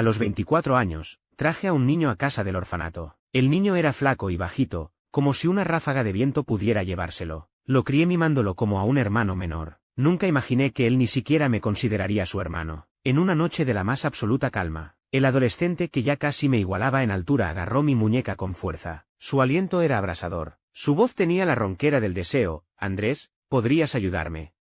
A los 24 años, traje a un niño a casa del orfanato. El niño era flaco y bajito, como si una ráfaga de viento pudiera llevárselo. Lo crié mimándolo como a un hermano menor. Nunca imaginé que él ni siquiera me consideraría su hermano. En una noche de la más absoluta calma, el adolescente que ya casi me igualaba en altura agarró mi muñeca con fuerza. Su aliento era abrasador. Su voz tenía la ronquera del deseo. Andrés, ¿podrías ayudarme?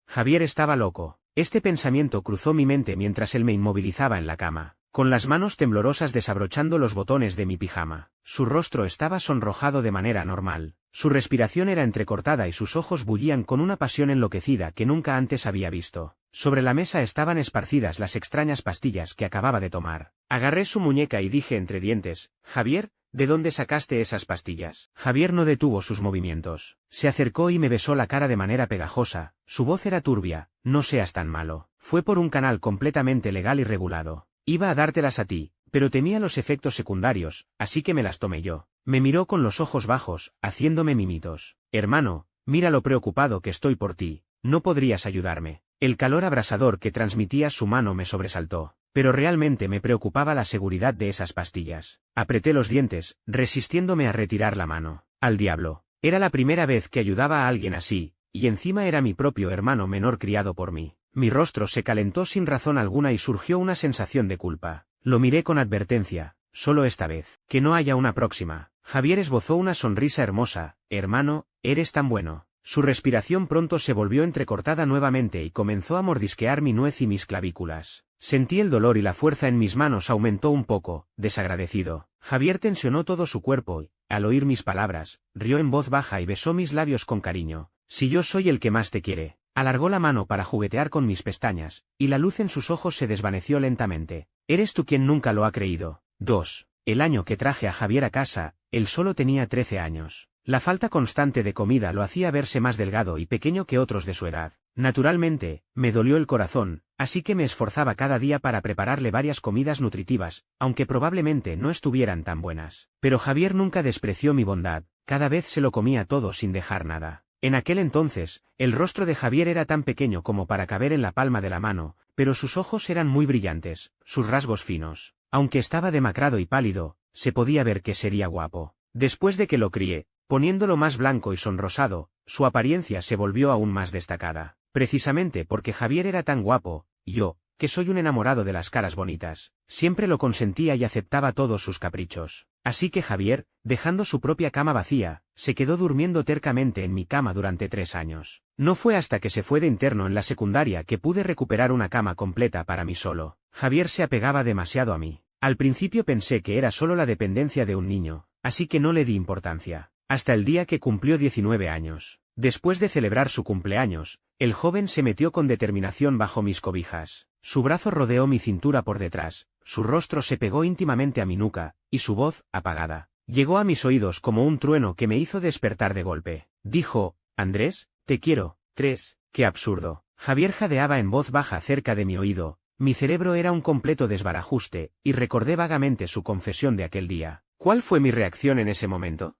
Javier estaba loco. Este pensamiento cruzó mi mente mientras él me inmovilizaba en la cama, con las manos temblorosas desabrochando los botones de mi pijama. Su rostro estaba sonrojado de manera anormal. Su respiración era entrecortada y sus ojos bullían con una pasión enloquecida que nunca antes había visto. Sobre la mesa estaban esparcidas las extrañas pastillas que acababa de tomar. Agarré su muñeca y dije entre dientes, Javier, ¿de dónde sacaste esas pastillas? Javier no detuvo sus movimientos. Se acercó y me besó la cara de manera pegajosa. Su voz era turbia. No seas tan malo. Fue por un canal completamente legal y regulado. Iba a dártelas a ti, pero temía los efectos secundarios, así que me las tomé yo. Me miró con los ojos bajos, haciéndome mimitos. Hermano, mira lo preocupado que estoy por ti. ¿No podrías ayudarme? El calor abrasador que transmitía su mano me sobresaltó. Pero realmente me preocupaba la seguridad de esas pastillas. Apreté los dientes, resistiéndome a retirar la mano. Al diablo. Era la primera vez que ayudaba a alguien así, y encima era mi propio hermano menor criado por mí. Mi rostro se calentó sin razón alguna y surgió una sensación de culpa. Lo miré con advertencia. Solo esta vez. Que no haya una próxima. Javier esbozó una sonrisa hermosa. Hermano, eres tan bueno. Su respiración pronto se volvió entrecortada nuevamente y comenzó a mordisquear mi nuez y mis clavículas. Sentí el dolor y la fuerza en mis manos aumentó un poco, desagradecido. Javier tensionó todo su cuerpo y, al oír mis palabras, rió en voz baja y besó mis labios con cariño. Si yo soy el que más te quiere. Alargó la mano para juguetear con mis pestañas, y la luz en sus ojos se desvaneció lentamente. Eres tú quien nunca lo ha creído. 2. El año que traje a Javier a casa, él solo tenía 13 años. La falta constante de comida lo hacía verse más delgado y pequeño que otros de su edad. Naturalmente, me dolió el corazón, así que me esforzaba cada día para prepararle varias comidas nutritivas, aunque probablemente no estuvieran tan buenas. Pero Javier nunca despreció mi bondad, cada vez se lo comía todo sin dejar nada. En aquel entonces, el rostro de Javier era tan pequeño como para caber en la palma de la mano, pero sus ojos eran muy brillantes, sus rasgos finos. Aunque estaba demacrado y pálido, se podía ver que sería guapo. Después de que lo crié, poniéndolo más blanco y sonrosado, su apariencia se volvió aún más destacada. Precisamente porque Javier era tan guapo, yo, que soy un enamorado de las caras bonitas, siempre lo consentía y aceptaba todos sus caprichos. Así que Javier, dejando su propia cama vacía, se quedó durmiendo tercamente en mi cama durante 3 años. No fue hasta que se fue de interno en la secundaria que pude recuperar una cama completa para mí solo. Javier se apegaba demasiado a mí. Al principio pensé que era solo la dependencia de un niño, así que no le di importancia. Hasta el día que cumplió 19 años. Después de celebrar su cumpleaños, el joven se metió con determinación bajo mis cobijas. Su brazo rodeó mi cintura por detrás, su rostro se pegó íntimamente a mi nuca, y su voz, apagada, llegó a mis oídos como un trueno que me hizo despertar de golpe. Dijo, Andrés, te quiero. 3. Qué absurdo. Javier jadeaba en voz baja cerca de mi oído. Mi cerebro era un completo desbarajuste, y recordé vagamente su confesión de aquel día. ¿Cuál fue mi reacción en ese momento?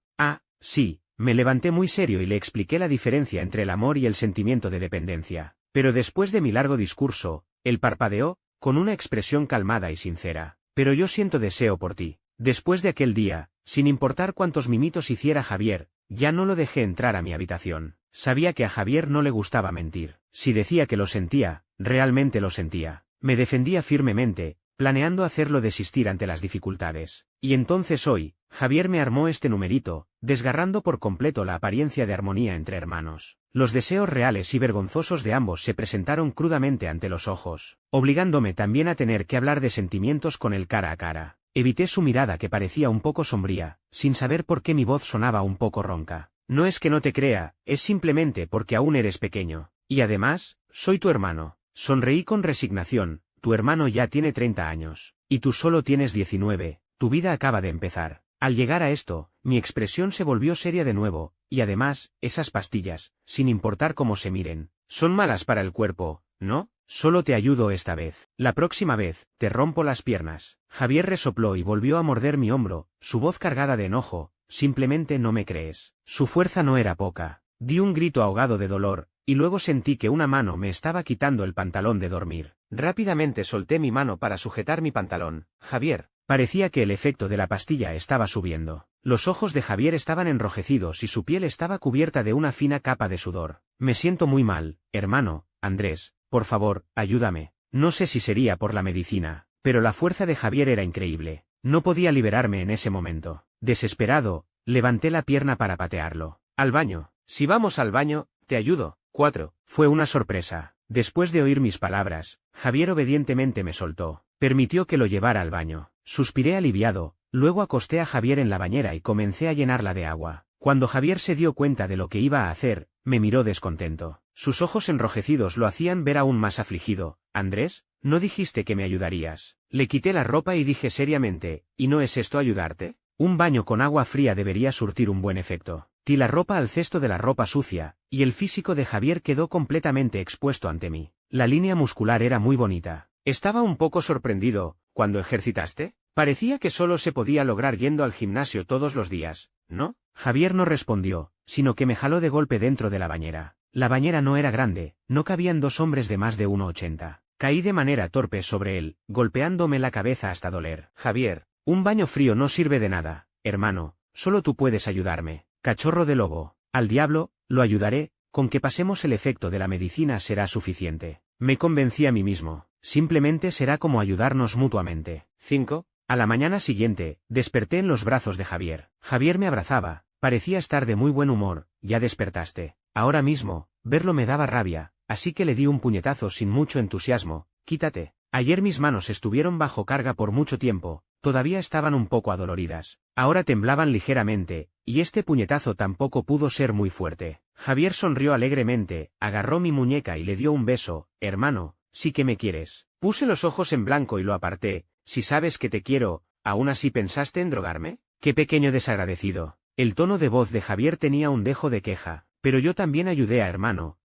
Sí, me levanté muy serio y le expliqué la diferencia entre el amor y el sentimiento de dependencia. Pero después de mi largo discurso, él parpadeó, con una expresión calmada y sincera. Pero yo siento deseo por ti. Después de aquel día, sin importar cuántos mimitos hiciera Javier, ya no lo dejé entrar a mi habitación. Sabía que a Javier no le gustaba mentir. Si decía que lo sentía, realmente lo sentía. Me defendía firmemente, planeando hacerlo desistir ante las dificultades. Y entonces hoy, Javier me armó este numerito, desgarrando por completo la apariencia de armonía entre hermanos. Los deseos reales y vergonzosos de ambos se presentaron crudamente ante los ojos, obligándome también a tener que hablar de sentimientos con él cara a cara. Evité su mirada que parecía un poco sombría, sin saber por qué mi voz sonaba un poco ronca. No es que no te crea, es simplemente porque aún eres pequeño. Y además, soy tu hermano. Sonreí con resignación. Tu hermano ya tiene 30 años, y tú solo tienes 19, tu vida acaba de empezar. Al llegar a esto, mi expresión se volvió seria de nuevo, y además, esas pastillas, sin importar cómo se miren, son malas para el cuerpo, ¿no? Solo te ayudo esta vez. La próxima vez, te rompo las piernas. Javier resopló y volvió a morder mi hombro, su voz cargada de enojo. Simplemente no me crees. Su fuerza no era poca. Di un grito ahogado de dolor, y luego sentí que una mano me estaba quitando el pantalón de dormir. Rápidamente solté mi mano para sujetar mi pantalón. Javier. Parecía que el efecto de la pastilla estaba subiendo. Los ojos de Javier estaban enrojecidos y su piel estaba cubierta de una fina capa de sudor. Me siento muy mal, hermano, Andrés, por favor, ayúdame. No sé si sería por la medicina, pero la fuerza de Javier era increíble. No podía liberarme en ese momento. Desesperado, levanté la pierna para patearlo. Al baño. Si vamos al baño, te ayudo. 4. Fue una sorpresa. Después de oír mis palabras, Javier obedientemente me soltó. Permitió que lo llevara al baño. Suspiré aliviado, luego acosté a Javier en la bañera y comencé a llenarla de agua. Cuando Javier se dio cuenta de lo que iba a hacer, me miró descontento. Sus ojos enrojecidos lo hacían ver aún más afligido. Andrés, ¿no dijiste que me ayudarías? Le quité la ropa y dije seriamente, ¿y no es esto ayudarte? Un baño con agua fría debería surtir un buen efecto. Tiré la ropa al cesto de la ropa sucia, y el físico de Javier quedó completamente expuesto ante mí. La línea muscular era muy bonita. Estaba un poco sorprendido. ¿Cuándo ejercitaste? Parecía que solo se podía lograr yendo al gimnasio todos los días, ¿no? Javier no respondió, sino que me jaló de golpe dentro de la bañera. La bañera no era grande, no cabían dos hombres de más de 1,80. Caí de manera torpe sobre él, golpeándome la cabeza hasta doler. Javier, un baño frío no sirve de nada, hermano, solo tú puedes ayudarme. Cachorro de lobo. Al diablo, lo ayudaré, con que pasemos el efecto de la medicina será suficiente. Me convencí a mí mismo, simplemente será como ayudarnos mutuamente. 5. A la mañana siguiente, desperté en los brazos de Javier. Javier me abrazaba, parecía estar de muy buen humor. ¿Ya despertaste? Ahora mismo, verlo me daba rabia, así que le di un puñetazo sin mucho entusiasmo. Quítate. Ayer mis manos estuvieron bajo carga por mucho tiempo, todavía estaban un poco adoloridas. Ahora temblaban ligeramente, y este puñetazo tampoco pudo ser muy fuerte. Javier sonrió alegremente, agarró mi muñeca y le dio un beso. Hermano, sí que me quieres. Puse los ojos en blanco y lo aparté. Si sabes que te quiero, ¿aún así pensaste en drogarme? Qué pequeño desagradecido. El tono de voz de Javier tenía un dejo de queja, pero yo también ayudé a hermano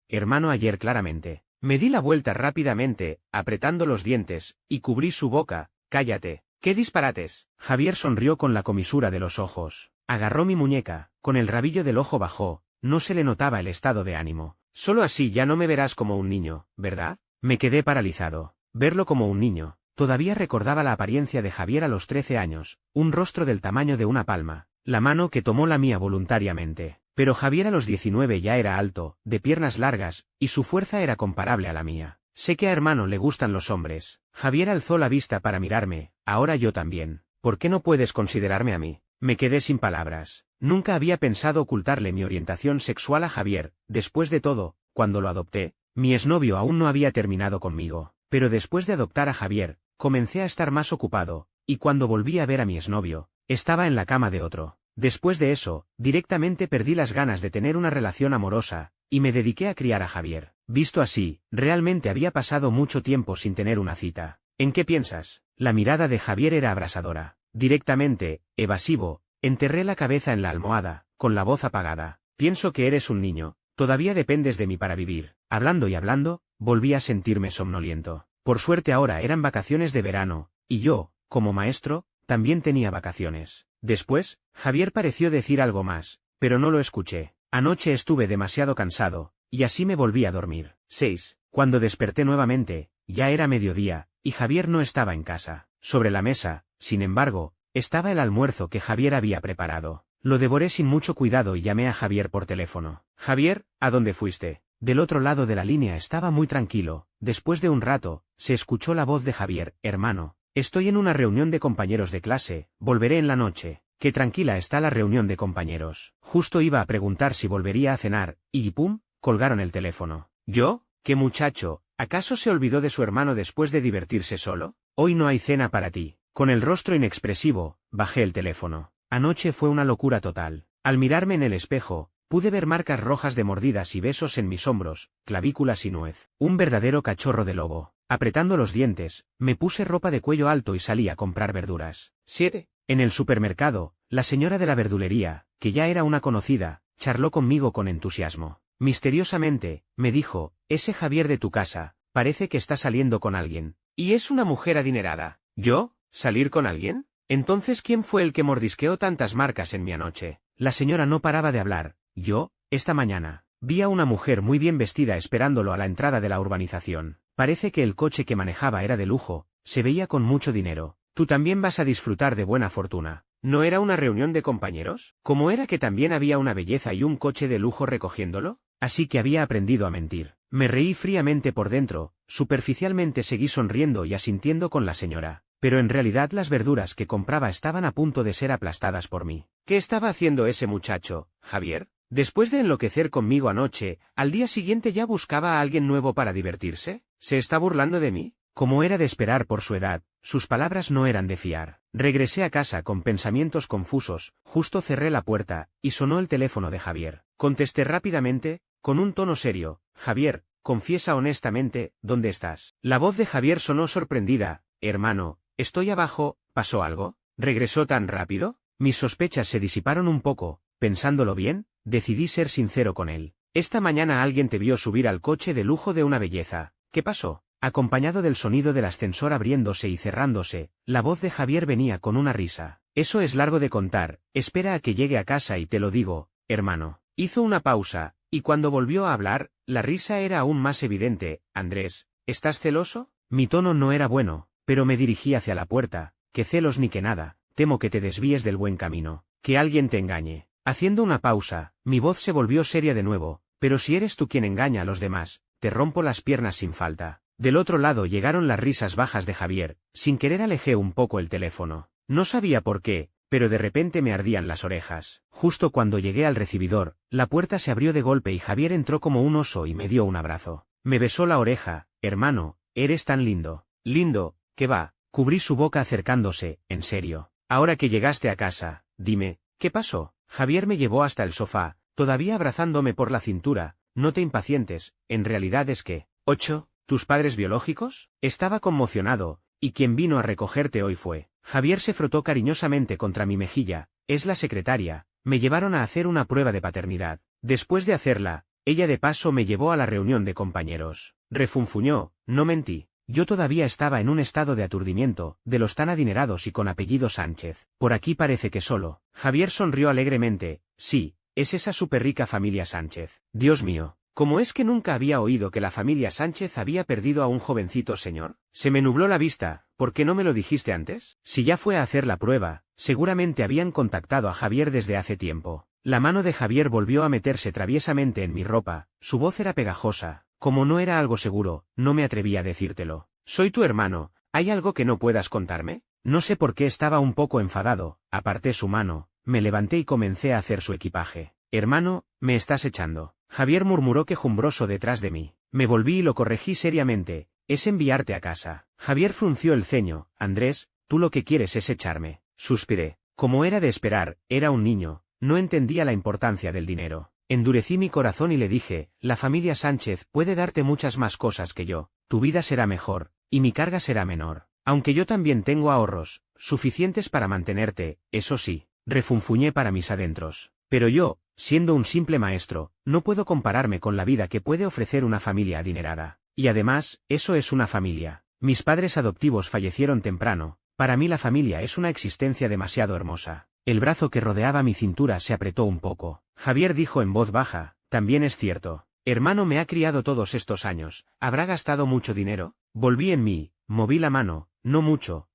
ayer claramente. Me di la vuelta rápidamente, apretando los dientes, y cubrí su boca. Cállate. ¡Qué disparates! Javier sonrió con la comisura de los ojos. Agarró mi muñeca, con el rabillo del ojo bajó, no se le notaba el estado de ánimo. Solo así ya no me verás como un niño, ¿verdad? Me quedé paralizado. Verlo como un niño. Todavía recordaba la apariencia de Javier a los 13 años, un rostro del tamaño de una palma, la mano que tomó la mía voluntariamente. Pero Javier a los 19 ya era alto, de piernas largas, y su fuerza era comparable a la mía. Sé que a hermano le gustan los hombres. Javier alzó la vista para mirarme. Ahora yo también. ¿Por qué no puedes considerarme a mí? Me quedé sin palabras. Nunca había pensado ocultarle mi orientación sexual a Javier. Después de todo, cuando lo adopté, mi exnovio aún no había terminado conmigo. Pero después de adoptar a Javier, comencé a estar más ocupado, y cuando volví a ver a mi exnovio, estaba en la cama de otro. Después de eso, directamente perdí las ganas de tener una relación amorosa, y me dediqué a criar a Javier. Visto así, realmente había pasado mucho tiempo sin tener una cita. ¿En qué piensas? La mirada de Javier era abrasadora. Directamente, evasivo, enterré la cabeza en la almohada, con la voz apagada. Pienso que eres un niño, todavía dependes de mí para vivir. Hablando y hablando, volví a sentirme somnoliento. Por suerte ahora eran vacaciones de verano, y yo, como maestro, también tenía vacaciones. Después, Javier pareció decir algo más, pero no lo escuché. Anoche estuve demasiado cansado, y así me volví a dormir. 6. Cuando desperté nuevamente, ya era mediodía, y Javier no estaba en casa. Sobre la mesa, sin embargo, estaba el almuerzo que Javier había preparado. Lo devoré sin mucho cuidado y llamé a Javier por teléfono. Javier, ¿a dónde fuiste? Del otro lado de la línea estaba muy tranquilo. Después de un rato, se escuchó la voz de Javier. Hermano, estoy en una reunión de compañeros de clase, volveré en la noche. Qué tranquila está la reunión de compañeros. Justo iba a preguntar si volvería a cenar, y ¡pum!, colgaron el teléfono. ¿Yo? ¿Qué muchacho? ¿Acaso se olvidó de su hermano después de divertirse solo? Hoy no hay cena para ti. Con el rostro inexpresivo, bajé el teléfono. Anoche fue una locura total. Al mirarme en el espejo, pude ver marcas rojas de mordidas y besos en mis hombros, clavículas y nuez. Un verdadero cachorro de lobo. Apretando los dientes, me puse ropa de cuello alto y salí a comprar verduras. 7. En el supermercado, la señora de la verdulería, que ya era una conocida, charló conmigo con entusiasmo. Misteriosamente, me dijo, ese Javier de tu casa, parece que está saliendo con alguien. Y es una mujer adinerada. ¿Yo? ¿Salir con alguien? Entonces, ¿quién fue el que mordisqueó tantas marcas en mi anoche? La señora no paraba de hablar. Yo, esta mañana, vi a una mujer muy bien vestida esperándolo a la entrada de la urbanización. Parece que el coche que manejaba era de lujo, se veía con mucho dinero. Tú también vas a disfrutar de buena fortuna. ¿No era una reunión de compañeros? ¿Cómo era que también había una belleza y un coche de lujo recogiéndolo? Así que había aprendido a mentir. Me reí fríamente por dentro, superficialmente seguí sonriendo y asintiendo con la señora, pero en realidad las verduras que compraba estaban a punto de ser aplastadas por mí. ¿Qué estaba haciendo ese muchacho, Javier? Después de enloquecer conmigo anoche, ¿al día siguiente ya buscaba a alguien nuevo para divertirse? ¿Se está burlando de mí? Como era de esperar por su edad, sus palabras no eran de fiar. Regresé a casa con pensamientos confusos, justo cerré la puerta, y sonó el teléfono de Javier. Contesté rápidamente, con un tono serio. Javier, confiesa honestamente, ¿dónde estás? La voz de Javier sonó sorprendida. Hermano, estoy abajo, ¿pasó algo? ¿Regresó tan rápido? Mis sospechas se disiparon un poco. Pensándolo bien, decidí ser sincero con él. Esta mañana alguien te vio subir al coche de lujo de una belleza. ¿Qué pasó? Acompañado del sonido del ascensor abriéndose y cerrándose, la voz de Javier venía con una risa. Eso es largo de contar, espera a que llegue a casa y te lo digo, hermano. Hizo una pausa, y cuando volvió a hablar, la risa era aún más evidente. Andrés, ¿estás celoso? Mi tono no era bueno, pero me dirigí hacia la puerta. Que celos ni que nada, temo que te desvíes del buen camino, que alguien te engañe. Haciendo una pausa, mi voz se volvió seria de nuevo, pero si eres tú quien engaña a los demás, te rompo las piernas sin falta. Del otro lado llegaron las risas bajas de Javier. Sin querer alejé un poco el teléfono. No sabía por qué, pero de repente me ardían las orejas. Justo cuando llegué al recibidor, la puerta se abrió de golpe y Javier entró como un oso y me dio un abrazo. Me besó la oreja. Hermano, eres tan lindo. Lindo, ¿qué va? Cubrí su boca acercándose. En serio. Ahora que llegaste a casa, dime, ¿qué pasó? Javier me llevó hasta el sofá, todavía abrazándome por la cintura. No te impacientes, en realidad es que... 8. ¿Tus padres biológicos? Estaba conmocionado, y quien vino a recogerte hoy fue. Javier se frotó cariñosamente contra mi mejilla. Es la secretaria. Me llevaron a hacer una prueba de paternidad. Después de hacerla, ella de paso me llevó a la reunión de compañeros. Refunfuñó, no mentí. Yo todavía estaba en un estado de aturdimiento, de los tan adinerados y con apellido Sánchez. Por aquí parece que solo. Javier sonrió alegremente. Sí, es esa súper rica familia Sánchez. Dios mío. ¿Cómo es que nunca había oído que la familia Sánchez había perdido a un jovencito señor? Se me nubló la vista. ¿Por qué no me lo dijiste antes? Si ya fue a hacer la prueba, seguramente habían contactado a Javier desde hace tiempo. La mano de Javier volvió a meterse traviesamente en mi ropa, su voz era pegajosa. Como no era algo seguro, no me atreví a decírtelo. Soy tu hermano, ¿hay algo que no puedas contarme? No sé por qué estaba un poco enfadado, aparté su mano, me levanté y comencé a hacer su equipaje. Hermano, me estás echando. Javier murmuró quejumbroso detrás de mí. Me volví y lo corregí seriamente. Es enviarte a casa. Javier frunció el ceño. Andrés, tú lo que quieres es echarme. Suspiré. Como era de esperar, era un niño. No entendía la importancia del dinero. Endurecí mi corazón y le dije, la familia Sánchez puede darte muchas más cosas que yo. Tu vida será mejor, y mi carga será menor. Aunque yo también tengo ahorros, suficientes para mantenerte, eso sí. Refunfuñé para mis adentros. Pero yo, siendo un simple maestro, no puedo compararme con la vida que puede ofrecer una familia adinerada. Y además, eso es una familia. Mis padres adoptivos fallecieron temprano. Para mí la familia es una existencia demasiado hermosa. El brazo que rodeaba mi cintura se apretó un poco. Javier dijo en voz baja, también es cierto. Hermano me ha criado todos estos años. ¿Habrá gastado mucho dinero? Volví en mí, moví la mano. No mucho,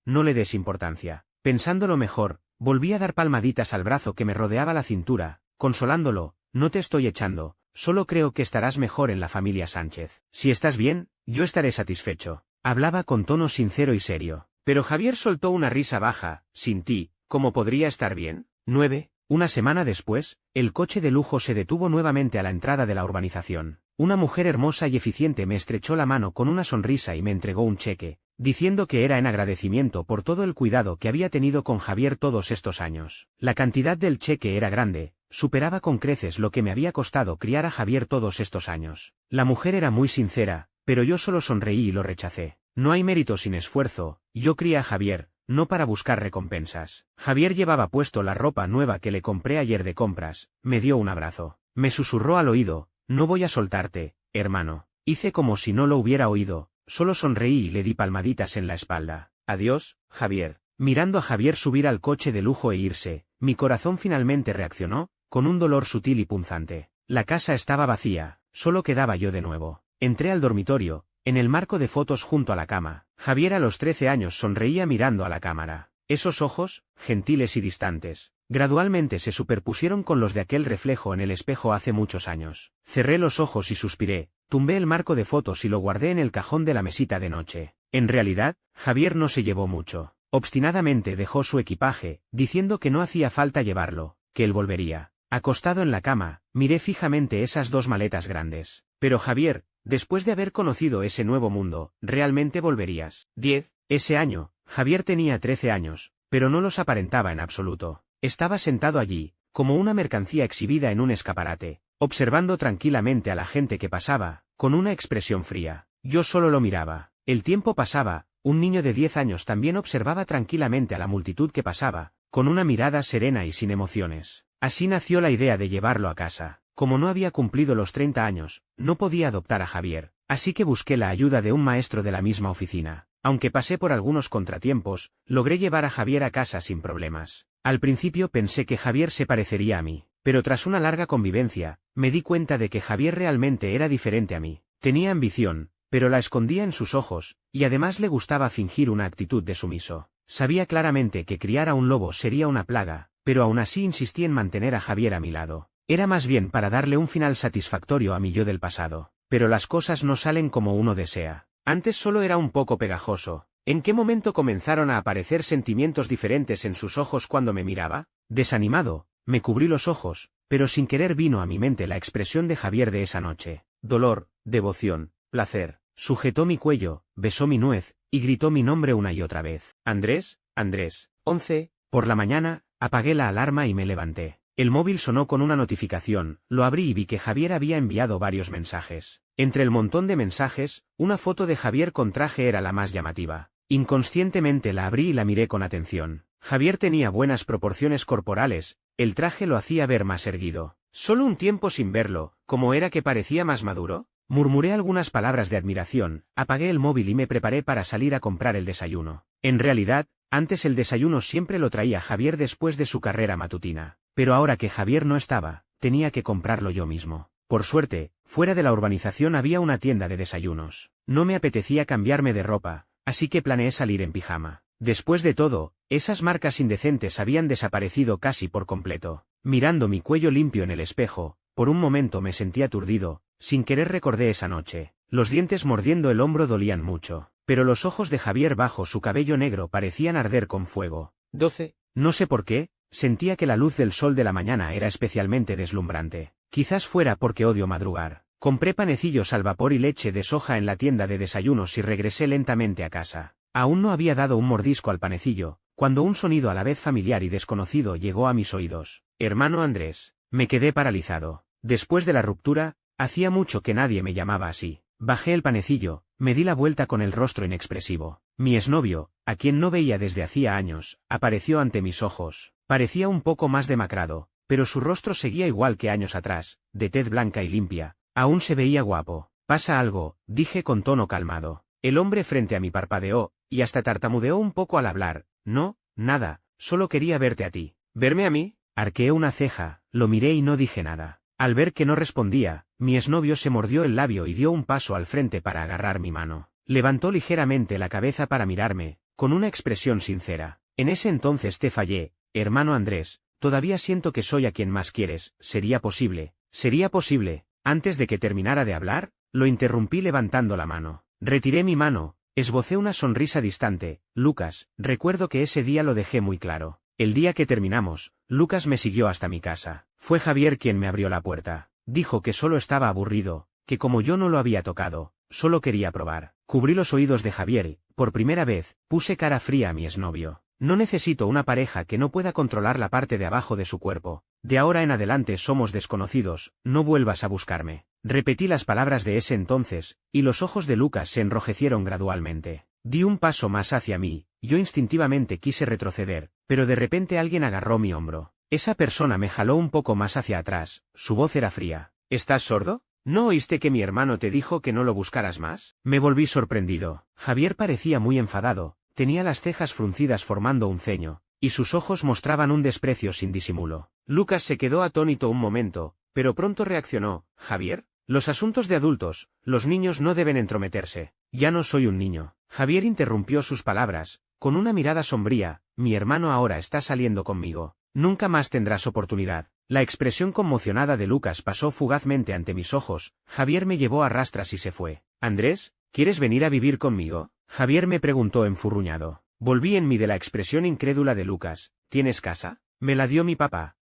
no le des importancia. Pensándolo mejor, volví a dar palmaditas al brazo que me rodeaba la cintura, consolándolo. No te estoy echando, solo creo que estarás mejor en la familia Sánchez. Si estás bien, yo estaré satisfecho. Hablaba con tono sincero y serio. Pero Javier soltó una risa baja. Sin ti, ¿cómo podría estar bien? 9. Una semana después, el coche de lujo se detuvo nuevamente a la entrada de la urbanización. Una mujer hermosa y eficiente me estrechó la mano con una sonrisa y me entregó un cheque, diciendo que era en agradecimiento por todo el cuidado que había tenido con Javier todos estos años. La cantidad del cheque era grande, superaba con creces lo que me había costado criar a Javier todos estos años. La mujer era muy sincera, pero yo solo sonreí y lo rechacé. No hay mérito sin esfuerzo, yo crié a Javier, no para buscar recompensas. Javier llevaba puesto la ropa nueva que le compré ayer de compras, me dio un abrazo. Me susurró al oído, no voy a soltarte, hermano. Hice como si no lo hubiera oído. Solo sonreí y le di palmaditas en la espalda. Adiós, Javier. Mirando a Javier subir al coche de lujo e irse, mi corazón finalmente reaccionó, con un dolor sutil y punzante. La casa estaba vacía, solo quedaba yo de nuevo. Entré al dormitorio, en el marco de fotos junto a la cama. Javier a los 13 años sonreía mirando a la cámara. Esos ojos, gentiles y distantes, gradualmente se superpusieron con los de aquel reflejo en el espejo hace muchos años. Cerré los ojos y suspiré, tumbé el marco de fotos y lo guardé en el cajón de la mesita de noche. En realidad, Javier no se llevó mucho. Obstinadamente dejó su equipaje, diciendo que no hacía falta llevarlo, que él volvería. Acostado en la cama, miré fijamente esas dos maletas grandes. Pero Javier, después de haber conocido ese nuevo mundo, ¿realmente volverías? 10. Ese año, Javier tenía 13 años, pero no los aparentaba en absoluto. Estaba sentado allí, como una mercancía exhibida en un escaparate, observando tranquilamente a la gente que pasaba, con una expresión fría. Yo solo lo miraba. El tiempo pasaba, un niño de 10 años también observaba tranquilamente a la multitud que pasaba, con una mirada serena y sin emociones. Así nació la idea de llevarlo a casa. Como no había cumplido los 30 años, no podía adoptar a Javier, así que busqué la ayuda de un maestro de la misma oficina. Aunque pasé por algunos contratiempos, logré llevar a Javier a casa sin problemas. Al principio pensé que Javier se parecería a mí, pero tras una larga convivencia, me di cuenta de que Javier realmente era diferente a mí. Tenía ambición, pero la escondía en sus ojos, y además le gustaba fingir una actitud de sumiso. Sabía claramente que criar a un lobo sería una plaga, pero aún así insistí en mantener a Javier a mi lado. Era más bien para darle un final satisfactorio a mi yo del pasado. Pero las cosas no salen como uno desea. Antes solo era un poco pegajoso. ¿En qué momento comenzaron a aparecer sentimientos diferentes en sus ojos cuando me miraba? Desanimado, me cubrí los ojos, pero sin querer vino a mi mente la expresión de Javier de esa noche. Dolor, devoción, placer. Sujetó mi cuello, besó mi nuez, y gritó mi nombre una y otra vez. Andrés, Andrés. 11. Por la mañana, apagué la alarma y me levanté. El móvil sonó con una notificación, lo abrí y vi que Javier había enviado varios mensajes. Entre el montón de mensajes, una foto de Javier con traje era la más llamativa. Inconscientemente la abrí y la miré con atención. Javier tenía buenas proporciones corporales, el traje lo hacía ver más erguido. Solo un tiempo sin verlo, ¿cómo era que parecía más maduro? Murmuré algunas palabras de admiración, apagué el móvil y me preparé para salir a comprar el desayuno. En realidad, antes el desayuno siempre lo traía Javier después de su carrera matutina. Pero ahora que Javier no estaba, tenía que comprarlo yo mismo. Por suerte, fuera de la urbanización había una tienda de desayunos. No me apetecía cambiarme de ropa, así que planeé salir en pijama. Después de todo, esas marcas indecentes habían desaparecido casi por completo. Mirando mi cuello limpio en el espejo, por un momento me sentí aturdido, sin querer recordé esa noche. Los dientes mordiendo el hombro dolían mucho, pero los ojos de Javier bajo su cabello negro parecían arder con fuego. 12. No sé por qué, sentía que la luz del sol de la mañana era especialmente deslumbrante. Quizás fuera porque odio madrugar. Compré panecillos al vapor y leche de soja en la tienda de desayunos y regresé lentamente a casa. Aún no había dado un mordisco al panecillo, cuando un sonido a la vez familiar y desconocido llegó a mis oídos. Hermano Andrés. Me quedé paralizado. Después de la ruptura, hacía mucho que nadie me llamaba así. Bajé el panecillo, me di la vuelta con el rostro inexpresivo. Mi exnovio, a quien no veía desde hacía años, apareció ante mis ojos. Parecía un poco más demacrado, pero su rostro seguía igual que años atrás, de tez blanca y limpia. Aún se veía guapo. «Pasa algo», dije con tono calmado. El hombre frente a mí parpadeó, y hasta tartamudeó un poco al hablar. «No, nada, solo quería verte a ti». «¿Verme a mí?» Arqueé una ceja, lo miré y no dije nada. Al ver que no respondía, mi exnovio se mordió el labio y dio un paso al frente para agarrar mi mano. Levantó ligeramente la cabeza para mirarme, con una expresión sincera. «Enese entonces te fallé, hermano Andrés, todavía siento que soy a quien más quieres, ¿sería posible?» «¿Sería posible?» Antes de que terminara de hablar, lo interrumpí levantando la mano. Retiré mi mano, esbocé una sonrisa distante. «Lucas, recuerdo que ese día lo dejé muy claro. El día que terminamos, Lucas me siguió hasta mi casa. Fue Javier quien me abrió la puerta. Dijo que solo estaba aburrido, que como yo no lo había tocado, solo quería probar». Cubrí los oídos de Javier y, por primera vez, puse cara fría a mi exnovio. «No necesito una pareja que no pueda controlar la parte de abajo de su cuerpo. De ahora en adelante somos desconocidos, no vuelvas a buscarme». Repetí las palabras de ese entonces, y los ojos de Lucas se enrojecieron gradualmente. Di un paso más hacia mí, yo instintivamente quise retroceder, pero de repente alguien agarró mi hombro. Esa persona me jaló un poco más hacia atrás, su voz era fría. «¿Estás sordo? ¿No oíste que mi hermano te dijo que no lo buscaras más?» Me volví sorprendido. Javier parecía muy enfadado, tenía las cejas fruncidas formando un ceño, y sus ojos mostraban un desprecio sin disimulo. Lucas se quedó atónito un momento, pero pronto reaccionó. «¿Javier? Los asuntos de adultos, los niños no deben entrometerse». Ya no soy un niño. Javier interrumpió sus palabras, con una mirada sombría, mi hermano ahora está saliendo conmigo. Nunca más tendrás oportunidad. La expresión conmocionada de Lucas pasó fugazmente ante mis ojos, Javier me llevó a rastras y se fue. Andrés, ¿quieres venir a vivir conmigo? Javier me preguntó enfurruñado. Volví en mí de la expresión incrédula de Lucas. ¿Tienes casa? Me la dio mi papá.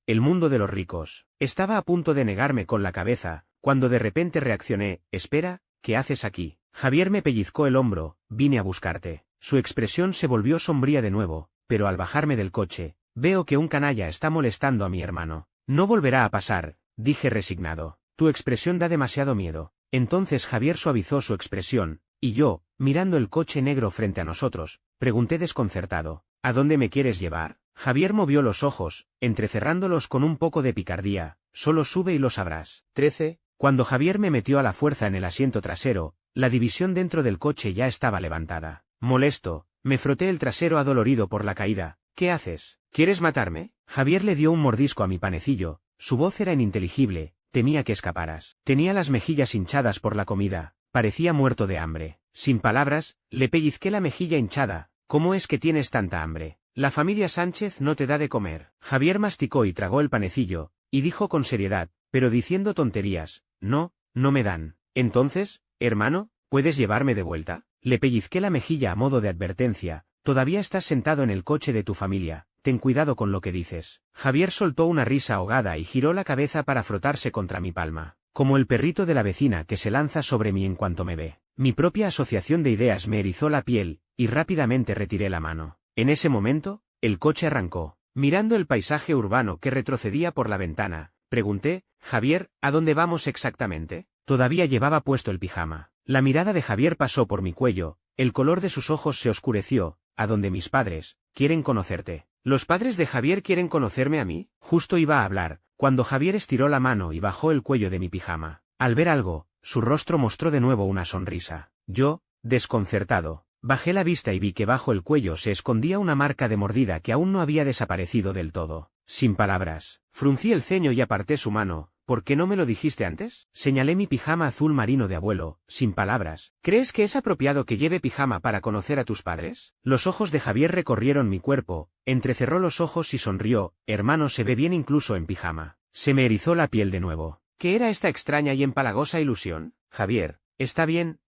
El mundo de los ricos. Estaba a punto de negarme con la cabeza, cuando de repente reaccioné. Espera, ¿qué haces aquí? Javier me pellizcó el hombro. Vine a buscarte. Su expresión se volvió sombría de nuevo, pero al bajarme del coche, veo que un canalla está molestando a mi hermano. No volverá a pasar, dije resignado. Tu expresión da demasiado miedo. Entonces Javier suavizó su expresión, y yo, mirando el coche negro frente a nosotros, pregunté desconcertado, ¿a dónde me quieres llevar? Javier movió los ojos, entrecerrándolos con un poco de picardía, solo sube y lo sabrás. 13. Cuando Javier me metió a la fuerza en el asiento trasero, la división dentro del coche ya estaba levantada. Molesto, me froté el trasero adolorido por la caída. ¿Qué haces? ¿Quieres matarme? Javier le dio un mordisco a mi panecillo, su voz era ininteligible, temía que escaparas. Tenía las mejillas hinchadas por la comida, parecía muerto de hambre. Sin palabras, le pellizqué la mejilla hinchada. ¿Cómo es que tienes tanta hambre? La familia Sánchez no te da de comer. Javier masticó y tragó el panecillo, y dijo con seriedad, pero diciendo tonterías, no me dan. Entonces, hermano, ¿puedes llevarme de vuelta? Le pellizqué la mejilla a modo de advertencia, todavía estás sentado en el coche de tu familia, ten cuidado con lo que dices. Javier soltó una risa ahogada y giró la cabeza para frotarse contra mi palma, como el perrito de la vecina que se lanza sobre mí en cuanto me ve. Mi propia asociación de ideas me erizó la piel, y rápidamente retiré la mano. En ese momento, el coche arrancó. Mirando el paisaje urbano que retrocedía por la ventana, pregunté, Javier, ¿a dónde vamos exactamente? Todavía llevaba puesto el pijama. La mirada de Javier pasó por mi cuello, el color de sus ojos se oscureció, a donde mis padres quieren conocerte. ¿Los padres de Javier quieren conocerme a mí? Justo iba a hablar, cuando Javier estiró la mano y bajó el cuello de mi pijama. Al ver algo, su rostro mostró de nuevo una sonrisa. Yo, desconcertado, bajé la vista y vi que bajo el cuello se escondía una marca de mordida que aún no había desaparecido del todo. Sin palabras, fruncí el ceño y aparté su mano. ¿Por qué no me lo dijiste antes? Señalé mi pijama azul marino de abuelo, sin palabras. ¿Crees que es apropiado que lleve pijama para conocer a tus padres? Los ojos de Javier recorrieron mi cuerpo, entrecerró los ojos y sonrió. Hermano, se ve bien incluso en pijama. Se me erizó la piel de nuevo. ¿Qué era esta extraña y empalagosa ilusión? Javier, está bien,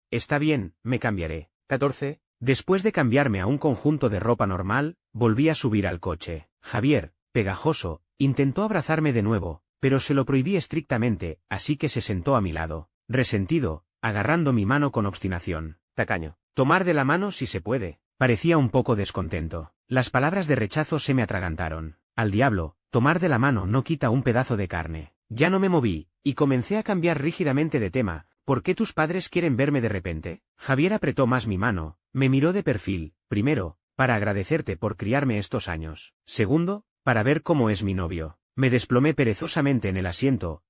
me cambiaré. 14. Después de cambiarme a un conjunto de ropa normal, volví a subir al coche. Javier, pegajoso, intentó abrazarme de nuevo, pero se lo prohibí estrictamente, así que se sentó a mi lado, resentido, agarrando mi mano con obstinación. Tacaño. Tomar de la mano si se puede. Parecía un poco descontento. Las palabras de rechazo se me atragantaron. Al diablo, tomar de la mano no quita un pedazo de carne. Ya no me moví, y comencé a cambiar rígidamente de tema. ¿Por qué tus padres quieren verme de repente? Javier apretó más mi mano, me miró de perfil. Primero, para agradecerte por criarme estos años. Segundo, para ver cómo es mi novio. Me desplomé perezosamente en el asiento.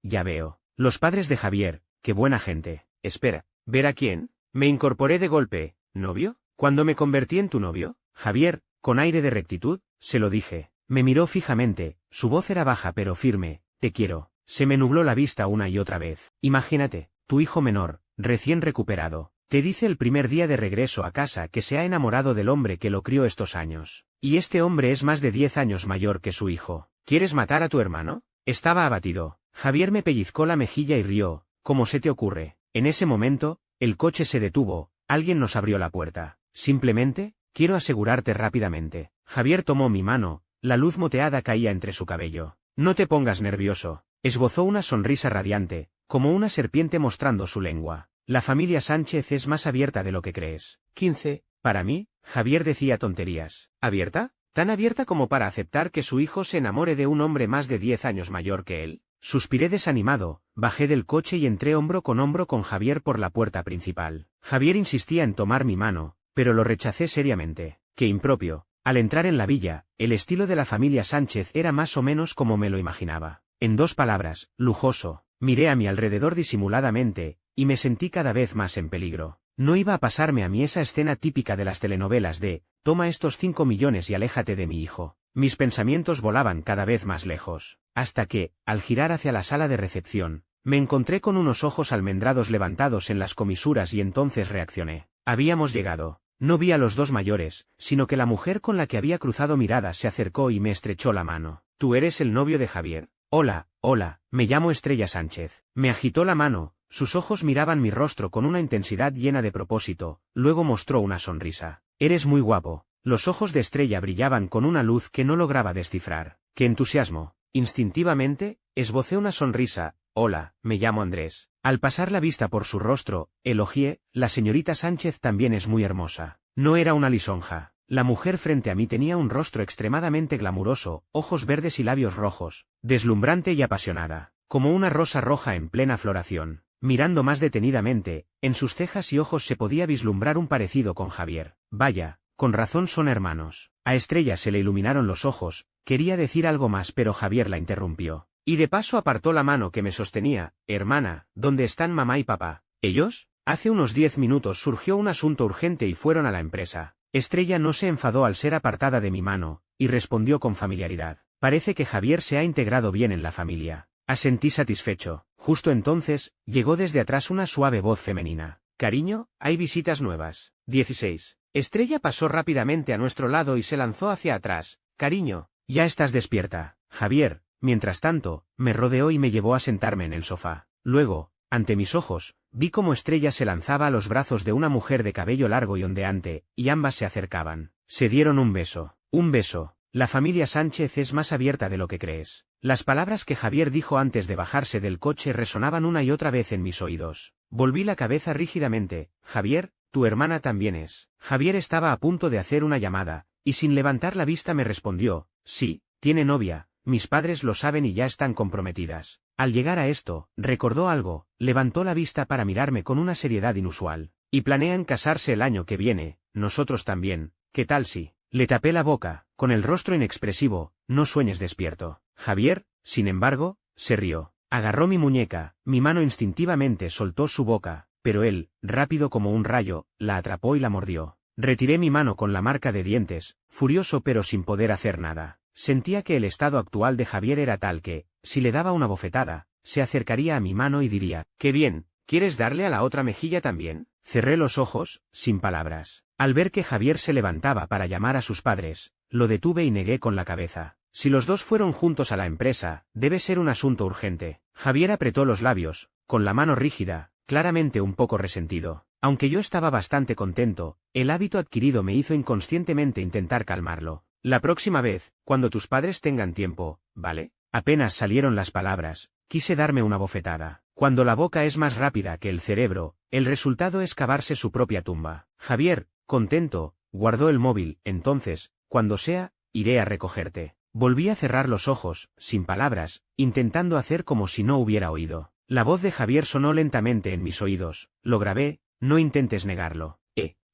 Ya veo. Los padres de Javier, qué buena gente. Espera, ¿ver a quién? Me incorporé de golpe. ¿Novio? ¿Cuándo me convertí en tu novio? Javier, con aire de rectitud, se lo dije. Me miró fijamente, su voz era baja pero firme. Te quiero. Se me nubló la vista una y otra vez. Imagínate, tu hijo menor, recién recuperado, te dice el primer día de regreso a casa que se ha enamorado del hombre que lo crió estos años. Y este hombre es más de 10 años mayor que su hijo. ¿Quieres matar a tu hermano? Estaba abatido. Javier me pellizcó la mejilla y rió. ¿Cómo se te ocurre? En ese momento, el coche se detuvo, alguien nos abrió la puerta. Simplemente, quiero asegurarte rápidamente. Javier tomó mi mano, la luz moteada caía entre su cabello. No te pongas nervioso. Esbozó una sonrisa radiante, como una serpiente mostrando su lengua. La familia Sánchez es más abierta de lo que crees. 15. Para mí, Javier decía tonterías. ¿Abierta? ¿Tan abierta como para aceptar que su hijo se enamore de un hombre más de 10 años mayor que él? Suspiré desanimado, bajé del coche y entré hombro con Javier por la puerta principal. Javier insistía en tomar mi mano, pero lo rechacé seriamente. Qué impropio. Al entrar en la villa, el estilo de la familia Sánchez era más o menos como me lo imaginaba. En 2 palabras, lujoso. Miré a mi alrededor disimuladamente, y me sentí cada vez más en peligro. No iba a pasarme a mí esa escena típica de las telenovelas de, toma estos 5 millones y aléjate de mi hijo. Mis pensamientos volaban cada vez más lejos, hasta que, al girar hacia la sala de recepción, Me encontré con unos ojos almendrados levantados en las comisuras y entonces reaccioné. Habíamos llegado. No vi a los dos mayores, sino que la mujer con la que había cruzado miradas se acercó y me estrechó la mano. «Tú eres el novio de Javier». «Hola, hola, me llamo Estrella Sánchez». Me agitó la mano, sus ojos miraban mi rostro con una intensidad llena de propósito, luego mostró una sonrisa. «Eres muy guapo». Los ojos de Estrella brillaban con una luz que no lograba descifrar. ¡Qué entusiasmo! Instintivamente, esbocé una sonrisa. «Hola, me llamo Andrés». Al pasar la vista por su rostro, elogié, «La señorita Sánchez también es muy hermosa». No era una lisonja. La mujer frente a mí tenía un rostro extremadamente glamuroso, ojos verdes y labios rojos, deslumbrante y apasionada, como una rosa roja en plena floración. Mirando más detenidamente, en sus cejas y ojos se podía vislumbrar un parecido con Javier. Vaya, con razón son hermanos. A Estrella se le iluminaron los ojos, quería decir algo más pero Javier la interrumpió. Y de paso apartó la mano que me sostenía. «Hermana, ¿dónde están mamá y papá?» «¿Ellos?» Hace unos 10 minutos surgió un asunto urgente y fueron a la empresa. Estrella no se enfadó al ser apartada de mi mano, y respondió con familiaridad. Parece que Javier se ha integrado bien en la familia. Asentí satisfecho. Justo entonces, llegó desde atrás una suave voz femenina. «Cariño, hay visitas nuevas». 16. Estrella pasó rápidamente a nuestro lado y se lanzó hacia atrás. «Cariño, ya estás despierta». Javier, mientras tanto, me rodeó y me llevó a sentarme en el sofá. Luego, ante mis ojos, vi cómo Estrella se lanzaba a los brazos de una mujer de cabello largo y ondeante, y ambas se acercaban. Se dieron un beso. Un beso. La familia Sánchez es más abierta de lo que crees. Las palabras que Javier dijo antes de bajarse del coche resonaban una y otra vez en mis oídos. Volví la cabeza rígidamente. «Javier, tu hermana también es». Javier estaba a punto de hacer una llamada, y sin levantar la vista me respondió. «Sí, tiene novia, mis padres lo saben y ya están comprometidas». Al llegar a esto, recordó algo, levantó la vista para mirarme con una seriedad inusual. «Y planean casarse el año que viene, nosotros también, ¿qué tal si?» Le tapé la boca, con el rostro inexpresivo. «No sueñes despierto». Javier, sin embargo, se rió. Agarró mi muñeca, mi mano instintivamente soltó su boca, pero él, rápido como un rayo, la atrapó y la mordió. Retiré mi mano con la marca de dientes, furioso pero sin poder hacer nada. Sentía que el estado actual de Javier era tal que, si le daba una bofetada, se acercaría a mi mano y diría: «Qué bien, ¿quieres darle a la otra mejilla también?» Cerré los ojos, sin palabras. Al ver que Javier se levantaba para llamar a sus padres, lo detuve y negué con la cabeza. Si los dos fueron juntos a la empresa, debe ser un asunto urgente. Javier apretó los labios, con la mano rígida, claramente un poco resentido. Aunque yo estaba bastante contento, el hábito adquirido me hizo inconscientemente intentar calmarlo. «La próxima vez, cuando tus padres tengan tiempo, ¿vale?» Apenas salieron las palabras, quise darme una bofetada. Cuando la boca es más rápida que el cerebro, el resultado es cavarse su propia tumba. Javier, contento, guardó el móvil. «Entonces, cuando sea, iré a recogerte». Volví a cerrar los ojos, sin palabras, intentando hacer como si no hubiera oído. La voz de Javier sonó lentamente en mis oídos. Lo grabé, no intentes negarlo.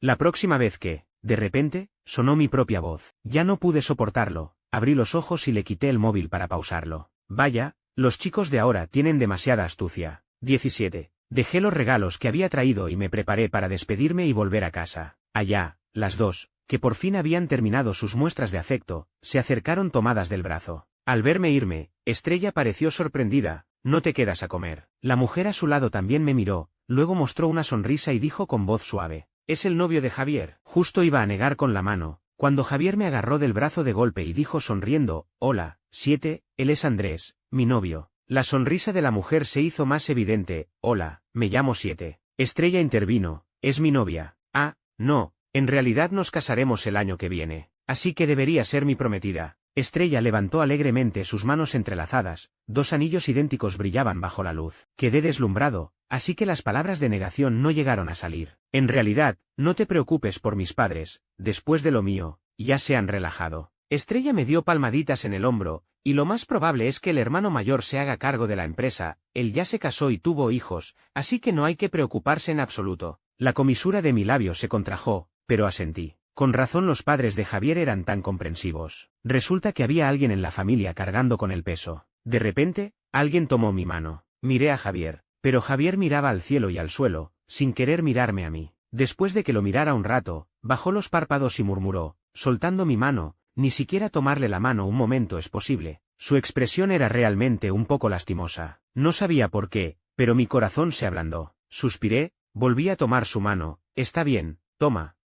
La próxima vez que, de repente, sonó mi propia voz. Ya no pude soportarlo, abrí los ojos y le quité el móvil para pausarlo. Vaya, los chicos de ahora tienen demasiada astucia. 17. Dejé los regalos que había traído y me preparé para despedirme y volver a casa. Allá, las dos, que por fin habían terminado sus muestras de afecto, se acercaron tomadas del brazo. Al verme irme, Estrella pareció sorprendida. «¿No te quedas a comer?» La mujer a su lado también me miró, luego mostró una sonrisa y dijo con voz suave: «¿Es el novio de Javier?» Justo iba a negar con la mano, cuando Javier me agarró del brazo de golpe y dijo sonriendo: «Hola, 7, él es Andrés, mi novio». La sonrisa de la mujer se hizo más evidente. «Hola, me llamo 7. Estrella intervino: «Es mi novia». «Ah, no, en realidad nos casaremos el año que viene. Así que debería ser mi prometida». Estrella levantó alegremente sus manos entrelazadas, dos anillos idénticos brillaban bajo la luz. Quedé deslumbrado, así que las palabras de negación no llegaron a salir. «En realidad, no te preocupes por mis padres, después de lo mío, ya se han relajado». Estrella me dio palmaditas en el hombro, y lo más probable es que el hermano mayor se haga cargo de la empresa. Él ya se casó y tuvo hijos, así que no hay que preocuparse en absoluto. La comisura de mi labio se contrajo, pero asentí. Con razón los padres de Javier eran tan comprensivos. Resulta que había alguien en la familia cargando con el peso. De repente, alguien tomó mi mano. Miré a Javier, pero Javier miraba al cielo y al suelo, sin querer mirarme a mí. Después de que lo mirara un rato, bajó los párpados y murmuró, soltando mi mano: «Ni siquiera tomarle la mano un momento es posible». Su expresión era realmente un poco lastimosa. No sabía por qué, pero mi corazón se ablandó. Suspiré, volví a tomar su mano. Está bien, toma,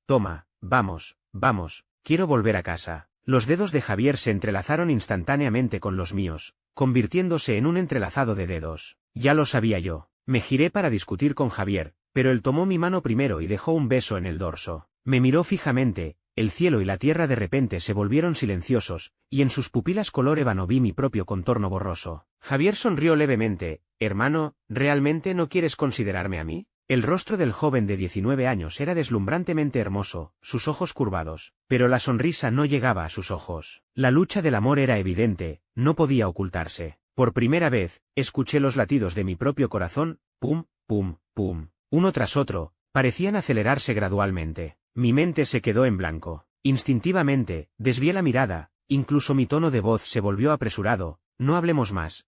vamos, quiero volver a casa. Los dedos de Javier se entrelazaron instantáneamente con los míos, convirtiéndose en un entrelazado de dedos. Ya lo sabía yo. Me giré para discutir con Javier, pero él tomó mi mano primero y dejó un beso en el dorso. Me miró fijamente, el cielo y la tierra de repente se volvieron silenciosos, y en sus pupilas color ébano vi mi propio contorno borroso. Javier sonrió levemente. Hermano, ¿realmente no quieres considerarme a mí? El rostro del joven de 19 años era deslumbrantemente hermoso, sus ojos curvados, pero la sonrisa no llegaba a sus ojos. La lucha del amor era evidente, no podía ocultarse. Por primera vez, escuché los latidos de mi propio corazón, pum, pum, pum, uno tras otro, parecían acelerarse gradualmente. Mi mente se quedó en blanco. Instintivamente, desvié la mirada, incluso mi tono de voz se volvió apresurado. No hablemos más,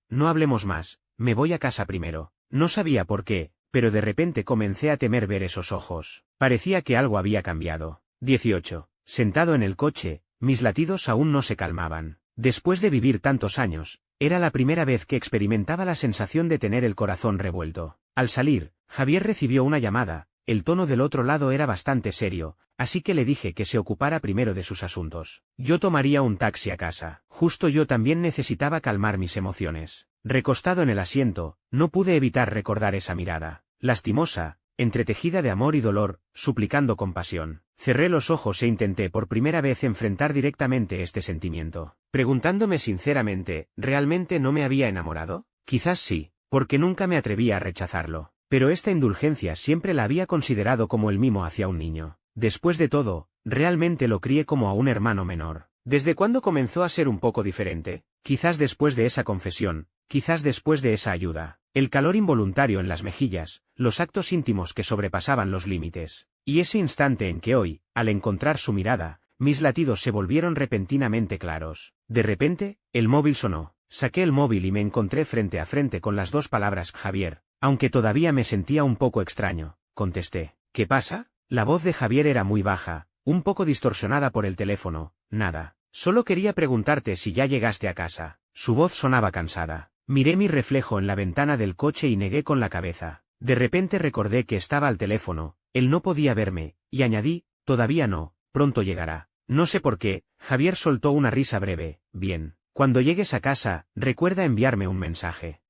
me voy a casa primero. No sabía por qué, pero de repente comencé a temer ver esos ojos. Parecía que algo había cambiado. 18. Sentado en el coche, mis latidos aún no se calmaban. Después de vivir tantos años, era la primera vez que experimentaba la sensación de tener el corazón revuelto. Al salir, Javier recibió una llamada. El tono del otro lado era bastante serio, así que le dije que se ocupara primero de sus asuntos. Yo tomaría un taxi a casa. Justo yo también necesitaba calmar mis emociones. Recostado en el asiento, no pude evitar recordar esa mirada, lastimosa, entretejida de amor y dolor, suplicando compasión. Cerré los ojos e intenté por primera vez enfrentar directamente este sentimiento, preguntándome sinceramente, ¿realmente no me había enamorado? Quizás sí, porque nunca me atreví a rechazarlo. Pero esta indulgencia siempre la había considerado como el mimo hacia un niño. Después de todo, realmente lo crié como a un hermano menor. ¿Desde cuándo comenzó a ser un poco diferente? Quizás después de esa confesión, quizás después de esa ayuda. El calor involuntario en las mejillas, los actos íntimos que sobrepasaban los límites. Y ese instante en que hoy, al encontrar su mirada, mis latidos se volvieron repentinamente claros. De repente, el móvil sonó. Saqué el móvil y me encontré frente a frente con las dos palabras Javier. Aunque todavía me sentía un poco extraño, contesté. ¿Qué pasa? La voz de Javier era muy baja, un poco distorsionada por el teléfono. Nada. Solo quería preguntarte si ya llegaste a casa. Su voz sonaba cansada. Miré mi reflejo en la ventana del coche y negué con la cabeza. De repente recordé que estaba al teléfono, él no podía verme, y añadí, todavía no, pronto llegará. No sé por qué, Javier soltó una risa breve. Bien. Cuando llegues a casa, recuerda enviarme un mensaje.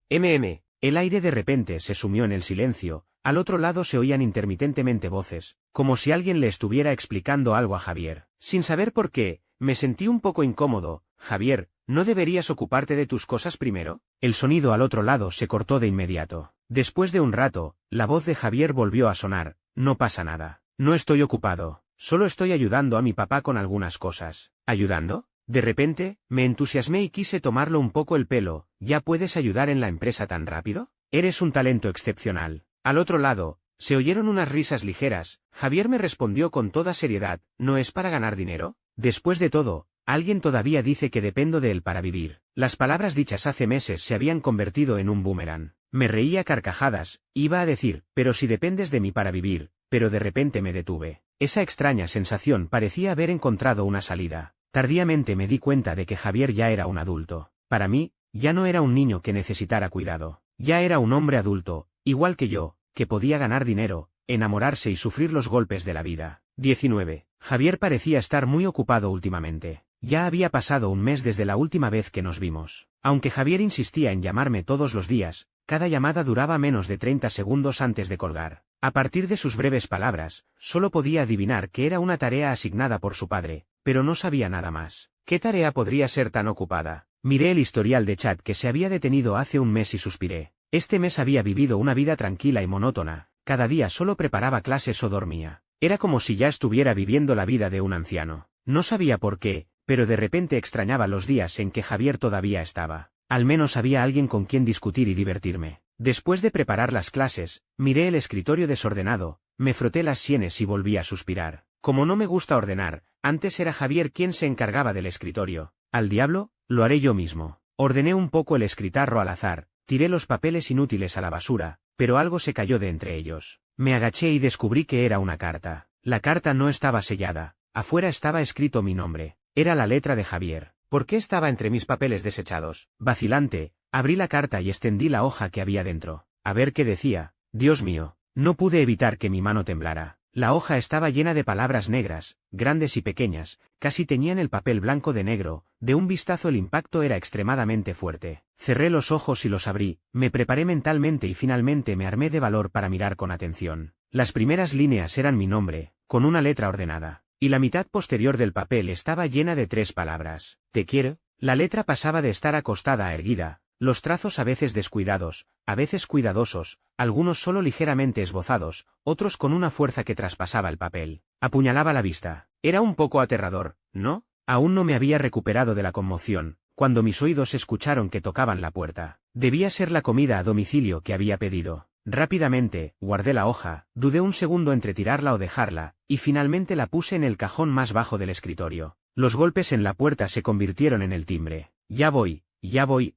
El aire de repente se sumió en el silencio, al otro lado se oían intermitentemente voces, como si alguien le estuviera explicando algo a Javier. Sin saber por qué, me sentí un poco incómodo. Javier, ¿no deberías ocuparte de tus cosas primero? El sonido al otro lado se cortó de inmediato. Después de un rato, la voz de Javier volvió a sonar. No pasa nada. No estoy ocupado. Solo estoy ayudando a mi papá con algunas cosas. ¿Ayudando? De repente, me entusiasmé y quise tomarlo un poco el pelo. ¿Ya puedes ayudar en la empresa tan rápido? Eres un talento excepcional. Al otro lado, se oyeron unas risas ligeras. Javier me respondió con toda seriedad, ¿no es para ganar dinero? Después de todo, alguien todavía dice que dependo de él para vivir. Las palabras dichas hace meses se habían convertido en un boomerang. Me reía a carcajadas, iba a decir, pero si dependes de mí para vivir, pero de repente me detuve. Esa extraña sensación parecía haber encontrado una salida. Tardíamente me di cuenta de que Javier ya era un adulto. Para mí, ya no era un niño que necesitara cuidado. Ya era un hombre adulto, igual que yo, que podía ganar dinero, enamorarse y sufrir los golpes de la vida. 19. Javier parecía estar muy ocupado últimamente. Ya había pasado un mes desde la última vez que nos vimos. Aunque Javier insistía en llamarme todos los días, cada llamada duraba menos de 30 segundos antes de colgar. A partir de sus breves palabras, solo podía adivinar que era una tarea asignada por su padre, pero no sabía nada más. ¿Qué tarea podría ser tan ocupada? Miré el historial de chat que se había detenido hace un mes y suspiré. Este mes había vivido una vida tranquila y monótona, cada día solo preparaba clases o dormía. Era como si ya estuviera viviendo la vida de un anciano. No sabía por qué, pero de repente extrañaba los días en que Javier todavía estaba. Al menos había alguien con quien discutir y divertirme. Después de preparar las clases, miré el escritorio desordenado, me froté las sienes y volví a suspirar. Como no me gusta ordenar, antes era Javier quien se encargaba del escritorio. Al diablo, lo haré yo mismo. Ordené un poco el escritarro al azar, tiré los papeles inútiles a la basura, pero algo se cayó de entre ellos. Me agaché y descubrí que era una carta. La carta no estaba sellada, afuera estaba escrito mi nombre. Era la letra de Javier. ¿Por qué estaba entre mis papeles desechados? Vacilante, abrí la carta y extendí la hoja que había dentro. a ver qué decía. Dios mío, no pude evitar que mi mano temblara. La hoja estaba llena de palabras negras, grandes y pequeñas, casi teñían el papel blanco de negro, de un vistazo el impacto era extremadamente fuerte. Cerré los ojos y los abrí, me preparé mentalmente y finalmente me armé de valor para mirar con atención. Las primeras líneas eran mi nombre, con una letra ordenada, y la mitad posterior del papel estaba llena de 3 palabras. Te quiero. La letra pasaba de estar acostada a erguida, los trazos a veces descuidados, a veces cuidadosos, algunos solo ligeramente esbozados, otros con una fuerza que traspasaba el papel. Apuñalaba la vista. Era un poco aterrador, ¿no? Aún no me había recuperado de la conmoción, cuando mis oídos escucharon que tocaban la puerta. Debía ser la comida a domicilio que había pedido. Rápidamente, guardé la hoja, dudé un segundo entre tirarla o dejarla, y finalmente la puse en el cajón más bajo del escritorio. Los golpes en la puerta se convirtieron en el timbre. Ya voy,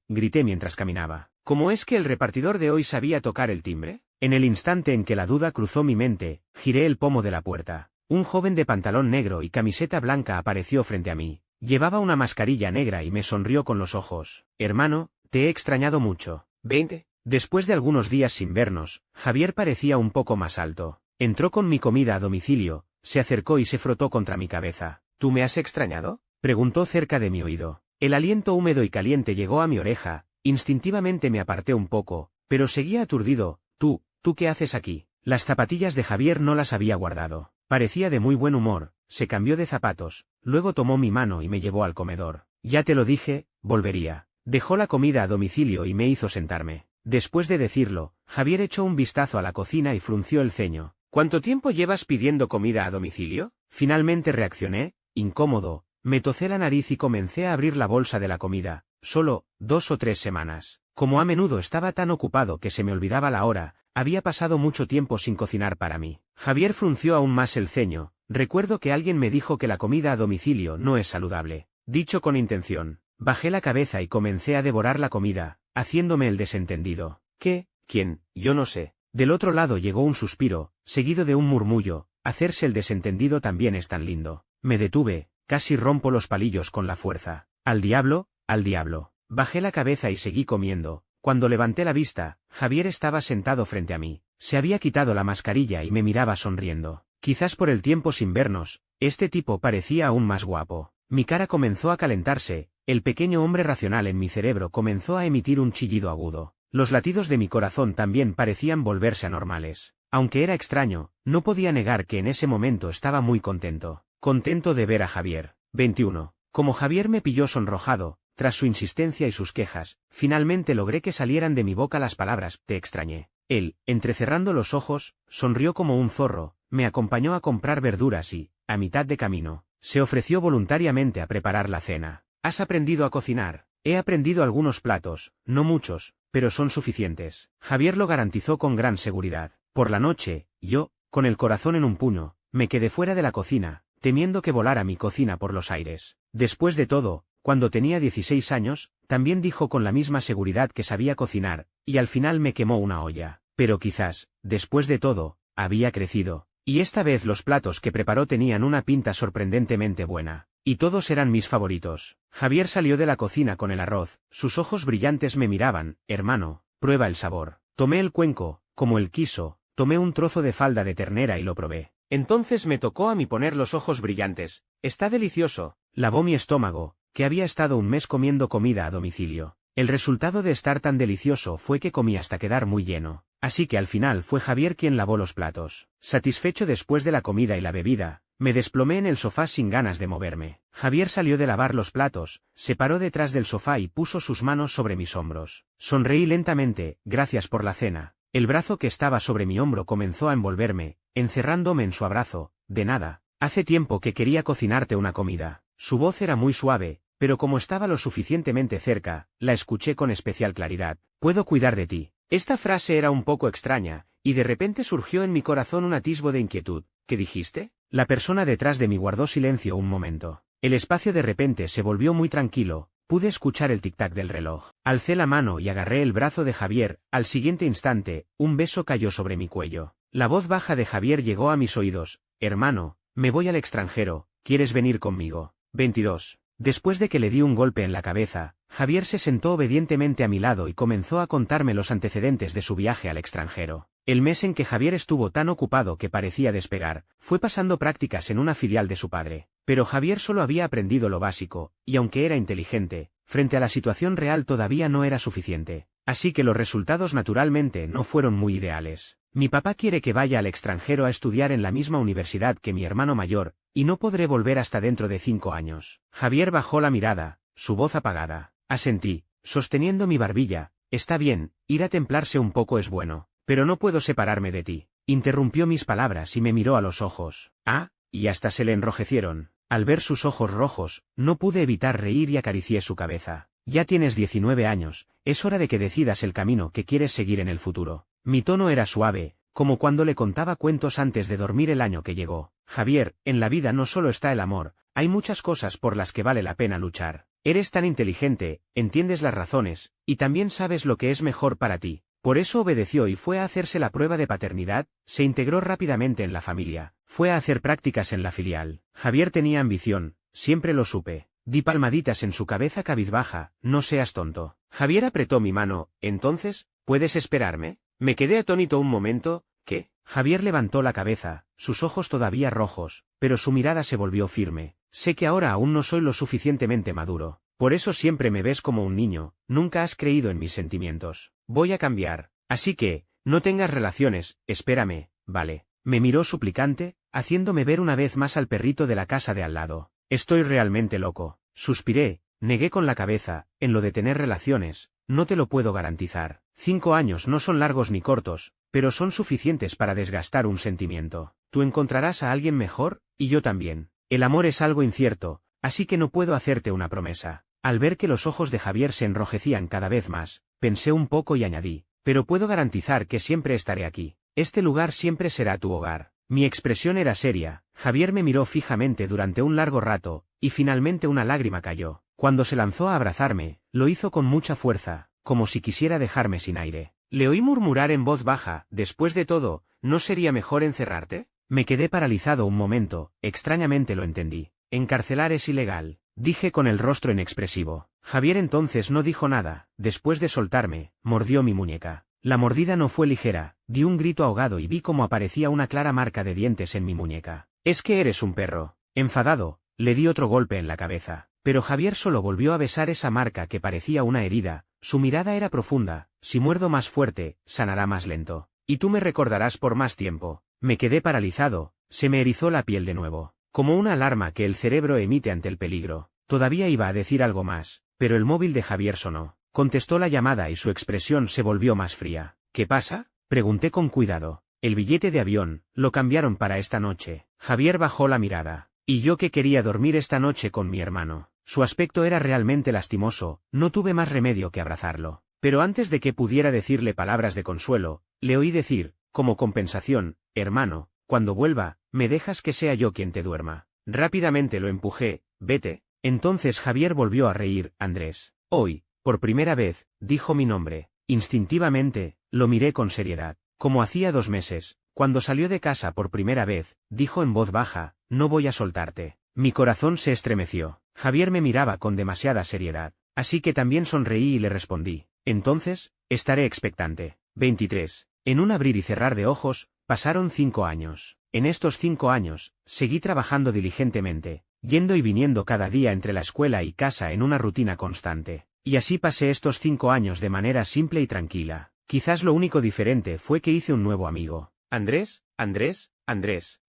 grité mientras caminaba. ¿Cómo es que el repartidor de hoy sabía tocar el timbre? En el instante en que la duda cruzó mi mente, giré el pomo de la puerta. Un joven de pantalón negro y camiseta blanca apareció frente a mí. Llevaba una mascarilla negra y me sonrió con los ojos. Hermano, te he extrañado mucho. ¿20? Después de algunos días sin vernos, Javier parecía un poco más alto. Entró con mi comida a domicilio, se acercó y se frotó contra mi cabeza. ¿Tú me has extrañado?, preguntó cerca de mi oído. El aliento húmedo y caliente llegó a mi oreja, instintivamente me aparté un poco, pero seguía aturdido. ¿Tú qué haces aquí? Las zapatillas de Javier no las había guardado. Parecía de muy buen humor, se cambió de zapatos, luego tomó mi mano y me llevó al comedor. Ya te lo dije, volvería. Dejó la comida a domicilio y me hizo sentarme. Después de decirlo, Javier echó un vistazo a la cocina y frunció el ceño. ¿Cuánto tiempo llevas pidiendo comida a domicilio? Finalmente reaccioné, incómodo, me tocé la nariz y comencé a abrir la bolsa de la comida. Solo 2 o 3 semanas. Como a menudo estaba tan ocupado que se me olvidaba la hora, había pasado mucho tiempo sin cocinar para mí. Javier frunció aún más el ceño. Recuerdo que alguien me dijo que la comida a domicilio no es saludable. Dicho con intención. Bajé la cabeza y comencé a devorar la comida, haciéndome el desentendido. ¿Qué? ¿Quién? Yo no sé. Del otro lado llegó un suspiro, seguido de un murmullo. Hacerse el desentendido también es tan lindo. Me detuve, casi rompo los palillos con la fuerza. Al diablo, al diablo. Bajé la cabeza y seguí comiendo. Cuando levanté la vista, Javier estaba sentado frente a mí. Se había quitado la mascarilla y me miraba sonriendo. Quizás por el tiempo sin vernos, este tipo parecía aún más guapo. Mi cara comenzó a calentarse, el pequeño hombre racional en mi cerebro comenzó a emitir un chillido agudo. Los latidos de mi corazón también parecían volverse anormales. Aunque era extraño, no podía negar que en ese momento estaba muy contento. Contento de ver a Javier. 21. Como Javier me pilló sonrojado, tras su insistencia y sus quejas, finalmente logré que salieran de mi boca las palabras, te extrañé. Él, entrecerrando los ojos, sonrió como un zorro, me acompañó a comprar verduras y, a mitad de camino, se ofreció voluntariamente a preparar la cena. ¿Has aprendido a cocinar? He aprendido algunos platos, no muchos, pero son suficientes. Javier lo garantizó con gran seguridad. Por la noche, yo, con el corazón en un puño, me quedé fuera de la cocina, temiendo que volara mi cocina por los aires. Después de todo, cuando tenía 16 años, también dijo con la misma seguridad que sabía cocinar, y al final me quemó una olla. Pero quizás, después de todo, había crecido, y esta vez los platos que preparó tenían una pinta sorprendentemente buena. Y todos eran mis favoritos. Javier salió de la cocina con el arroz, sus ojos brillantes me miraban, hermano, prueba el sabor. Tomé el cuenco, como él quiso, tomé un trozo de falda de ternera y lo probé. Entonces me tocó a mí poner los ojos brillantes. Está delicioso. Lavó mi estómago, que había estado un mes comiendo comida a domicilio. El resultado de estar tan delicioso fue que comí hasta quedar muy lleno. Así que al final fue Javier quien lavó los platos. Satisfecho después de la comida y la bebida, me desplomé en el sofá sin ganas de moverme. Javier salió de lavar los platos, se paró detrás del sofá y puso sus manos sobre mis hombros. Sonreí lentamente, gracias por la cena. El brazo que estaba sobre mi hombro comenzó a envolverme, encerrándome en su abrazo. De nada. Hace tiempo que quería cocinarte una comida. Su voz era muy suave, pero como estaba lo suficientemente cerca, la escuché con especial claridad. Puedo cuidar de ti. Esta frase era un poco extraña, y de repente surgió en mi corazón un atisbo de inquietud. ¿Qué dijiste? La persona detrás de mí guardó silencio un momento. El espacio de repente se volvió muy tranquilo, pude escuchar el tic-tac del reloj. Alcé la mano y agarré el brazo de Javier, al siguiente instante, un beso cayó sobre mi cuello. La voz baja de Javier llegó a mis oídos. Hermano, me voy al extranjero, ¿quieres venir conmigo? 22. Después de que le di un golpe en la cabeza, Javier se sentó obedientemente a mi lado y comenzó a contarme los antecedentes de su viaje al extranjero. El mes en que Javier estuvo tan ocupado que parecía despegar, fue pasando prácticas en una filial de su padre. Pero Javier solo había aprendido lo básico, y aunque era inteligente, frente a la situación real todavía no era suficiente. Así que los resultados naturalmente no fueron muy ideales. Mi papá quiere que vaya al extranjero a estudiar en la misma universidad que mi hermano mayor, y no podré volver hasta dentro de 5 años. Javier bajó la mirada, su voz apagada. Asentí, sosteniendo mi barbilla. Está bien, ir a templarse un poco es bueno, pero no puedo separarme de ti. Interrumpió mis palabras y me miró a los ojos. Ah, y hasta se le enrojecieron. Al ver sus ojos rojos, no pude evitar reír y acaricié su cabeza. Ya tienes 19 años, es hora de que decidas el camino que quieres seguir en el futuro. Mi tono era suave, como cuando le contaba cuentos antes de dormir el año que llegó. Javier, en la vida no solo está el amor, hay muchas cosas por las que vale la pena luchar. Eres tan inteligente, entiendes las razones, y también sabes lo que es mejor para ti. Por eso obedeció y fue a hacerse la prueba de paternidad, se integró rápidamente en la familia, fue a hacer prácticas en la filial. Javier tenía ambición, siempre lo supe. Di palmaditas en su cabeza cabizbaja, no seas tonto. Javier apretó mi mano. Entonces, ¿puedes esperarme? Me quedé atónito un momento. ¿Qué? Javier levantó la cabeza, sus ojos todavía rojos, pero su mirada se volvió firme. Sé que ahora aún no soy lo suficientemente maduro. Por eso siempre me ves como un niño, nunca has creído en mis sentimientos. Voy a cambiar. Así que, no tengas relaciones, espérame, ¿vale? Me miró suplicante, haciéndome ver una vez más al perrito de la casa de al lado. Estoy realmente loco. Suspiré, negué con la cabeza. En lo de tener relaciones, no te lo puedo garantizar. 5 años no son largos ni cortos, pero son suficientes para desgastar un sentimiento. Tú encontrarás a alguien mejor, y yo también. El amor es algo incierto, así que no puedo hacerte una promesa. Al ver que los ojos de Javier se enrojecían cada vez más, pensé un poco y añadí, pero puedo garantizar que siempre estaré aquí. Este lugar siempre será tu hogar. Mi expresión era seria. Javier me miró fijamente durante un largo rato, y finalmente una lágrima cayó. Cuando se lanzó a abrazarme, lo hizo con mucha fuerza, como si quisiera dejarme sin aire. Le oí murmurar en voz baja, después de todo, ¿no sería mejor encerrarte? Me quedé paralizado un momento, extrañamente lo entendí. Encarcelar es ilegal, dije con el rostro inexpresivo. Javier entonces no dijo nada, después de soltarme, mordió mi muñeca. La mordida no fue ligera, di un grito ahogado y vi cómo aparecía una clara marca de dientes en mi muñeca. Es que eres un perro. Enfadado, le di otro golpe en la cabeza. Pero Javier solo volvió a besar esa marca que parecía una herida, su mirada era profunda, si muerdo más fuerte, sanará más lento. Y tú me recordarás por más tiempo. Me quedé paralizado, se me erizó la piel de nuevo, como una alarma que el cerebro emite ante el peligro. Todavía iba a decir algo más, pero el móvil de Javier sonó. Contestó la llamada y su expresión se volvió más fría. ¿Qué pasa? Pregunté con cuidado. El billete de avión, lo cambiaron para esta noche. Javier bajó la mirada. Y yo que quería dormir esta noche con mi hermano. Su aspecto era realmente lastimoso, no tuve más remedio que abrazarlo. Pero antes de que pudiera decirle palabras de consuelo, le oí decir, como compensación, hermano, cuando vuelva, me dejas que sea yo quien te duerma. Rápidamente lo empujé, vete. Entonces Javier volvió a reír. Andrés. Hoy, por primera vez, dijo mi nombre. Instintivamente, lo miré con seriedad. Como hacía 2 meses, cuando salió de casa por primera vez, dijo en voz baja, no voy a soltarte. Mi corazón se estremeció. Javier me miraba con demasiada seriedad, así que también sonreí y le respondí. Entonces, estaré expectante. 23. En un abrir y cerrar de ojos, pasaron 5 años. En estos 5 años, seguí trabajando diligentemente, yendo y viniendo cada día entre la escuela y casa en una rutina constante. Y así pasé estos 5 años de manera simple y tranquila. Quizás lo único diferente fue que hice un nuevo amigo. Andrés,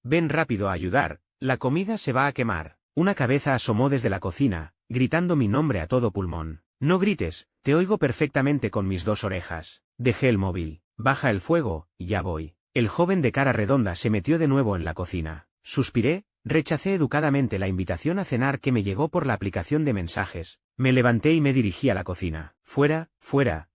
ven rápido a ayudar, la comida se va a quemar. Una cabeza asomó desde la cocina, gritando mi nombre a todo pulmón. No grites, te oigo perfectamente con mis 2 orejas. Dejé el móvil. Baja el fuego, ya voy. El joven de cara redonda se metió de nuevo en la cocina. Suspiré, rechacé educadamente la invitación a cenar que me llegó por la aplicación de mensajes. Me levanté y me dirigí a la cocina. Fuera,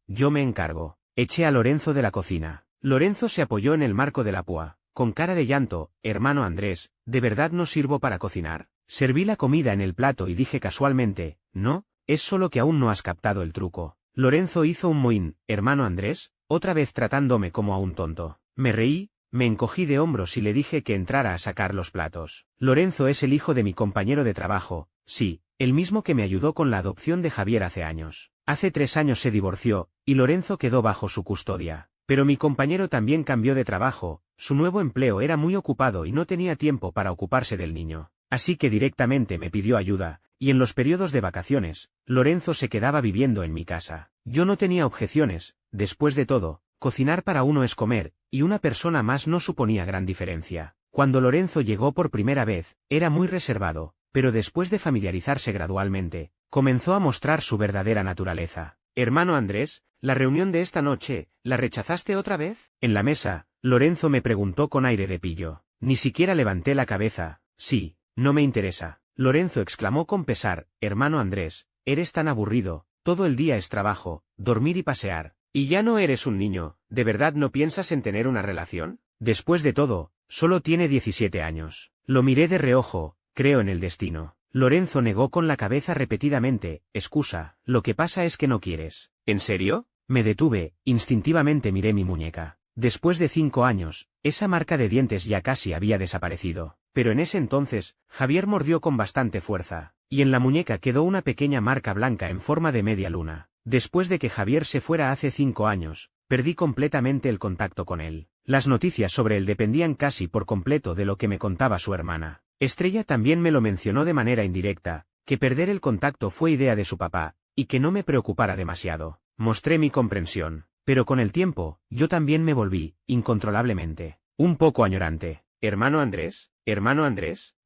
yo me encargo. Eché a Lorenzo de la cocina. Lorenzo se apoyó en el marco de la púa, con cara de llanto. Hermano Andrés, ¿de verdad no sirvo para cocinar? Serví la comida en el plato y dije casualmente, no, es solo que aún no has captado el truco. Lorenzo hizo un mohín. Hermano Andrés, otra vez tratándome como a un tonto. Me reí, me encogí de hombros y le dije que entrara a sacar los platos. Lorenzo es el hijo de mi compañero de trabajo, Sí, el mismo que me ayudó con la adopción de Javier hace años. Hace 3 años se divorció, y Lorenzo quedó bajo su custodia. Pero mi compañero también cambió de trabajo, su nuevo empleo era muy ocupado y no tenía tiempo para ocuparse del niño. Así que directamente me pidió ayuda, y en los periodos de vacaciones, Lorenzo se quedaba viviendo en mi casa. Yo no tenía objeciones, después de todo, cocinar para uno es comer, y una persona más no suponía gran diferencia. Cuando Lorenzo llegó por primera vez, era muy reservado, pero después de familiarizarse gradualmente, comenzó a mostrar su verdadera naturaleza. Hermano Andrés, ¿la reunión de esta noche, la rechazaste otra vez? En la mesa, Lorenzo me preguntó con aire de pillo. Ni siquiera levanté la cabeza. Sí, no me interesa. Lorenzo exclamó con pesar, hermano Andrés, eres tan aburrido, todo el día es trabajo, dormir y pasear. Y ya no eres un niño, ¿de verdad no piensas en tener una relación? Después de todo, solo tiene 17 años. Lo miré de reojo, creo en el destino. Lorenzo negó con la cabeza repetidamente, excusa, lo que pasa es que no quieres. ¿En serio? Me detuve, instintivamente miré mi muñeca. Después de 5 años, esa marca de dientes ya casi había desaparecido. Pero en ese entonces, Javier mordió con bastante fuerza, y en la muñeca quedó una pequeña marca blanca en forma de media luna. Después de que Javier se fuera hace 5 años, perdí completamente el contacto con él. Las noticias sobre él dependían casi por completo de lo que me contaba su hermana. Estrella también me lo mencionó de manera indirecta, que perder el contacto fue idea de su papá, y que no me preocupara demasiado. Mostré mi comprensión, pero con el tiempo, yo también me volví, incontrolablemente, un poco añorante. Hermano Andrés,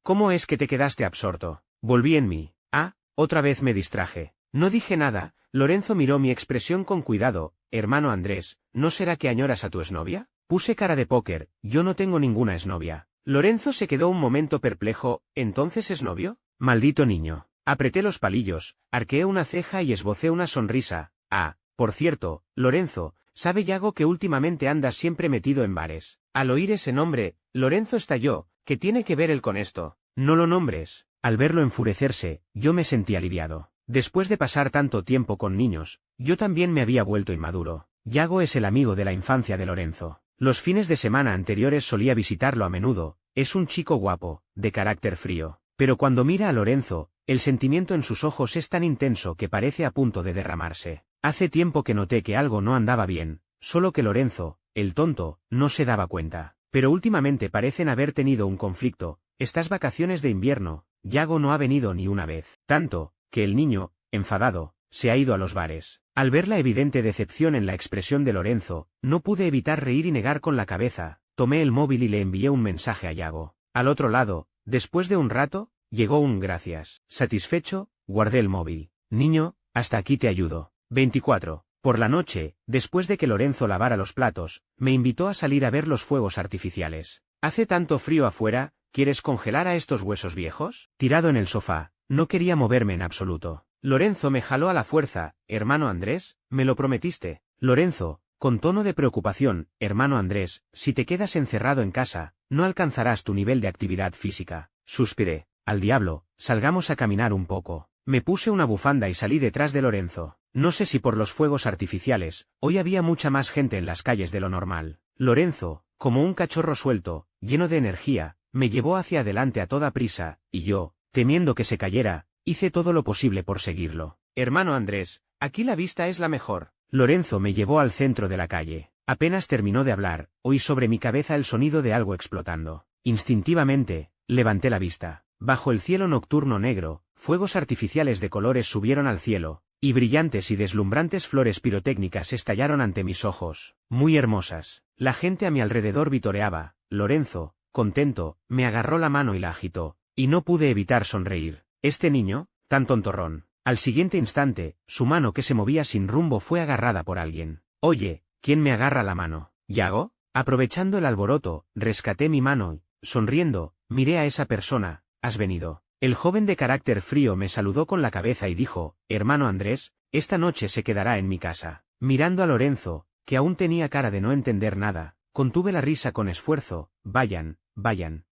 ¿cómo es que te quedaste absorto? Volví en mí. Otra vez me distraje. No dije nada. Lorenzo miró mi expresión con cuidado. Hermano Andrés, ¿no será que añoras a tu exnovia? Puse cara de póker, yo no tengo ninguna exnovia. Lorenzo se quedó un momento perplejo, ¿entonces es novio? Maldito niño. Apreté los palillos, arqueé una ceja y esbocé una sonrisa. Por cierto, Lorenzo, ¿sabe Yago que últimamente andas siempre metido en bares? Al oír ese nombre, Lorenzo estalló. ¿Qué tiene que ver él con esto? No lo nombres. Al verlo enfurecerse, yo me sentí aliviado. Después de pasar tanto tiempo con niños, yo también me había vuelto inmaduro. Yago es el amigo de la infancia de Lorenzo. Los fines de semana anteriores solía visitarlo a menudo. Es un chico guapo, de carácter frío. Pero cuando mira a Lorenzo, el sentimiento en sus ojos es tan intenso que parece a punto de derramarse. Hace tiempo que noté que algo no andaba bien, solo que Lorenzo, el tonto, no se daba cuenta. Pero últimamente parecen haber tenido un conflicto. Estas vacaciones de invierno, Yago no ha venido ni una vez. Tanto, que el niño, enfadado, se ha ido a los bares. Al ver la evidente decepción en la expresión de Lorenzo, no pude evitar reír y negar con la cabeza. Tomé el móvil y le envié un mensaje a Yago. Al otro lado, después de un rato, llegó un gracias. Satisfecho, guardé el móvil. Niño, hasta aquí te ayudo. 24. Por la noche, después de que Lorenzo lavara los platos, me invitó a salir a ver los fuegos artificiales. Hace tanto frío afuera, ¿quieres congelar a estos huesos viejos? Tirado en el sofá, no quería moverme en absoluto. Lorenzo me jaló a la fuerza. Hermano Andrés, ¿me lo prometiste? Lorenzo, con tono de preocupación, hermano Andrés, si te quedas encerrado en casa, no alcanzarás tu nivel de actividad física. Suspiré. Al diablo, salgamos a caminar un poco. Me puse una bufanda y salí detrás de Lorenzo. No sé si por los fuegos artificiales, hoy había mucha más gente en las calles de lo normal. Lorenzo, como un cachorro suelto, lleno de energía, me llevó hacia adelante a toda prisa, y yo, temiendo que se cayera, hice todo lo posible por seguirlo. Hermano Andrés, aquí la vista es la mejor. Lorenzo me llevó al centro de la calle. Apenas terminó de hablar, oí sobre mi cabeza el sonido de algo explotando. Instintivamente, levanté la vista. Bajo el cielo nocturno negro, fuegos artificiales de colores subieron al cielo, y brillantes y deslumbrantes flores pirotécnicas estallaron ante mis ojos, muy hermosas. La gente a mi alrededor vitoreaba. Lorenzo, contento, me agarró la mano y la agitó, y no pude evitar sonreír. Este niño, tan tontorrón. Al siguiente instante, su mano que se movía sin rumbo fue agarrada por alguien. Oye, ¿quién me agarra la mano? ¿Yago? Aprovechando el alboroto, rescaté mi mano y, sonriendo, miré a esa persona. ¿Has venido? El joven de carácter frío me saludó con la cabeza y dijo, hermano Andrés, esta noche se quedará en mi casa. Mirando a Lorenzo, que aún tenía cara de no entender nada, contuve la risa con esfuerzo. Vayan.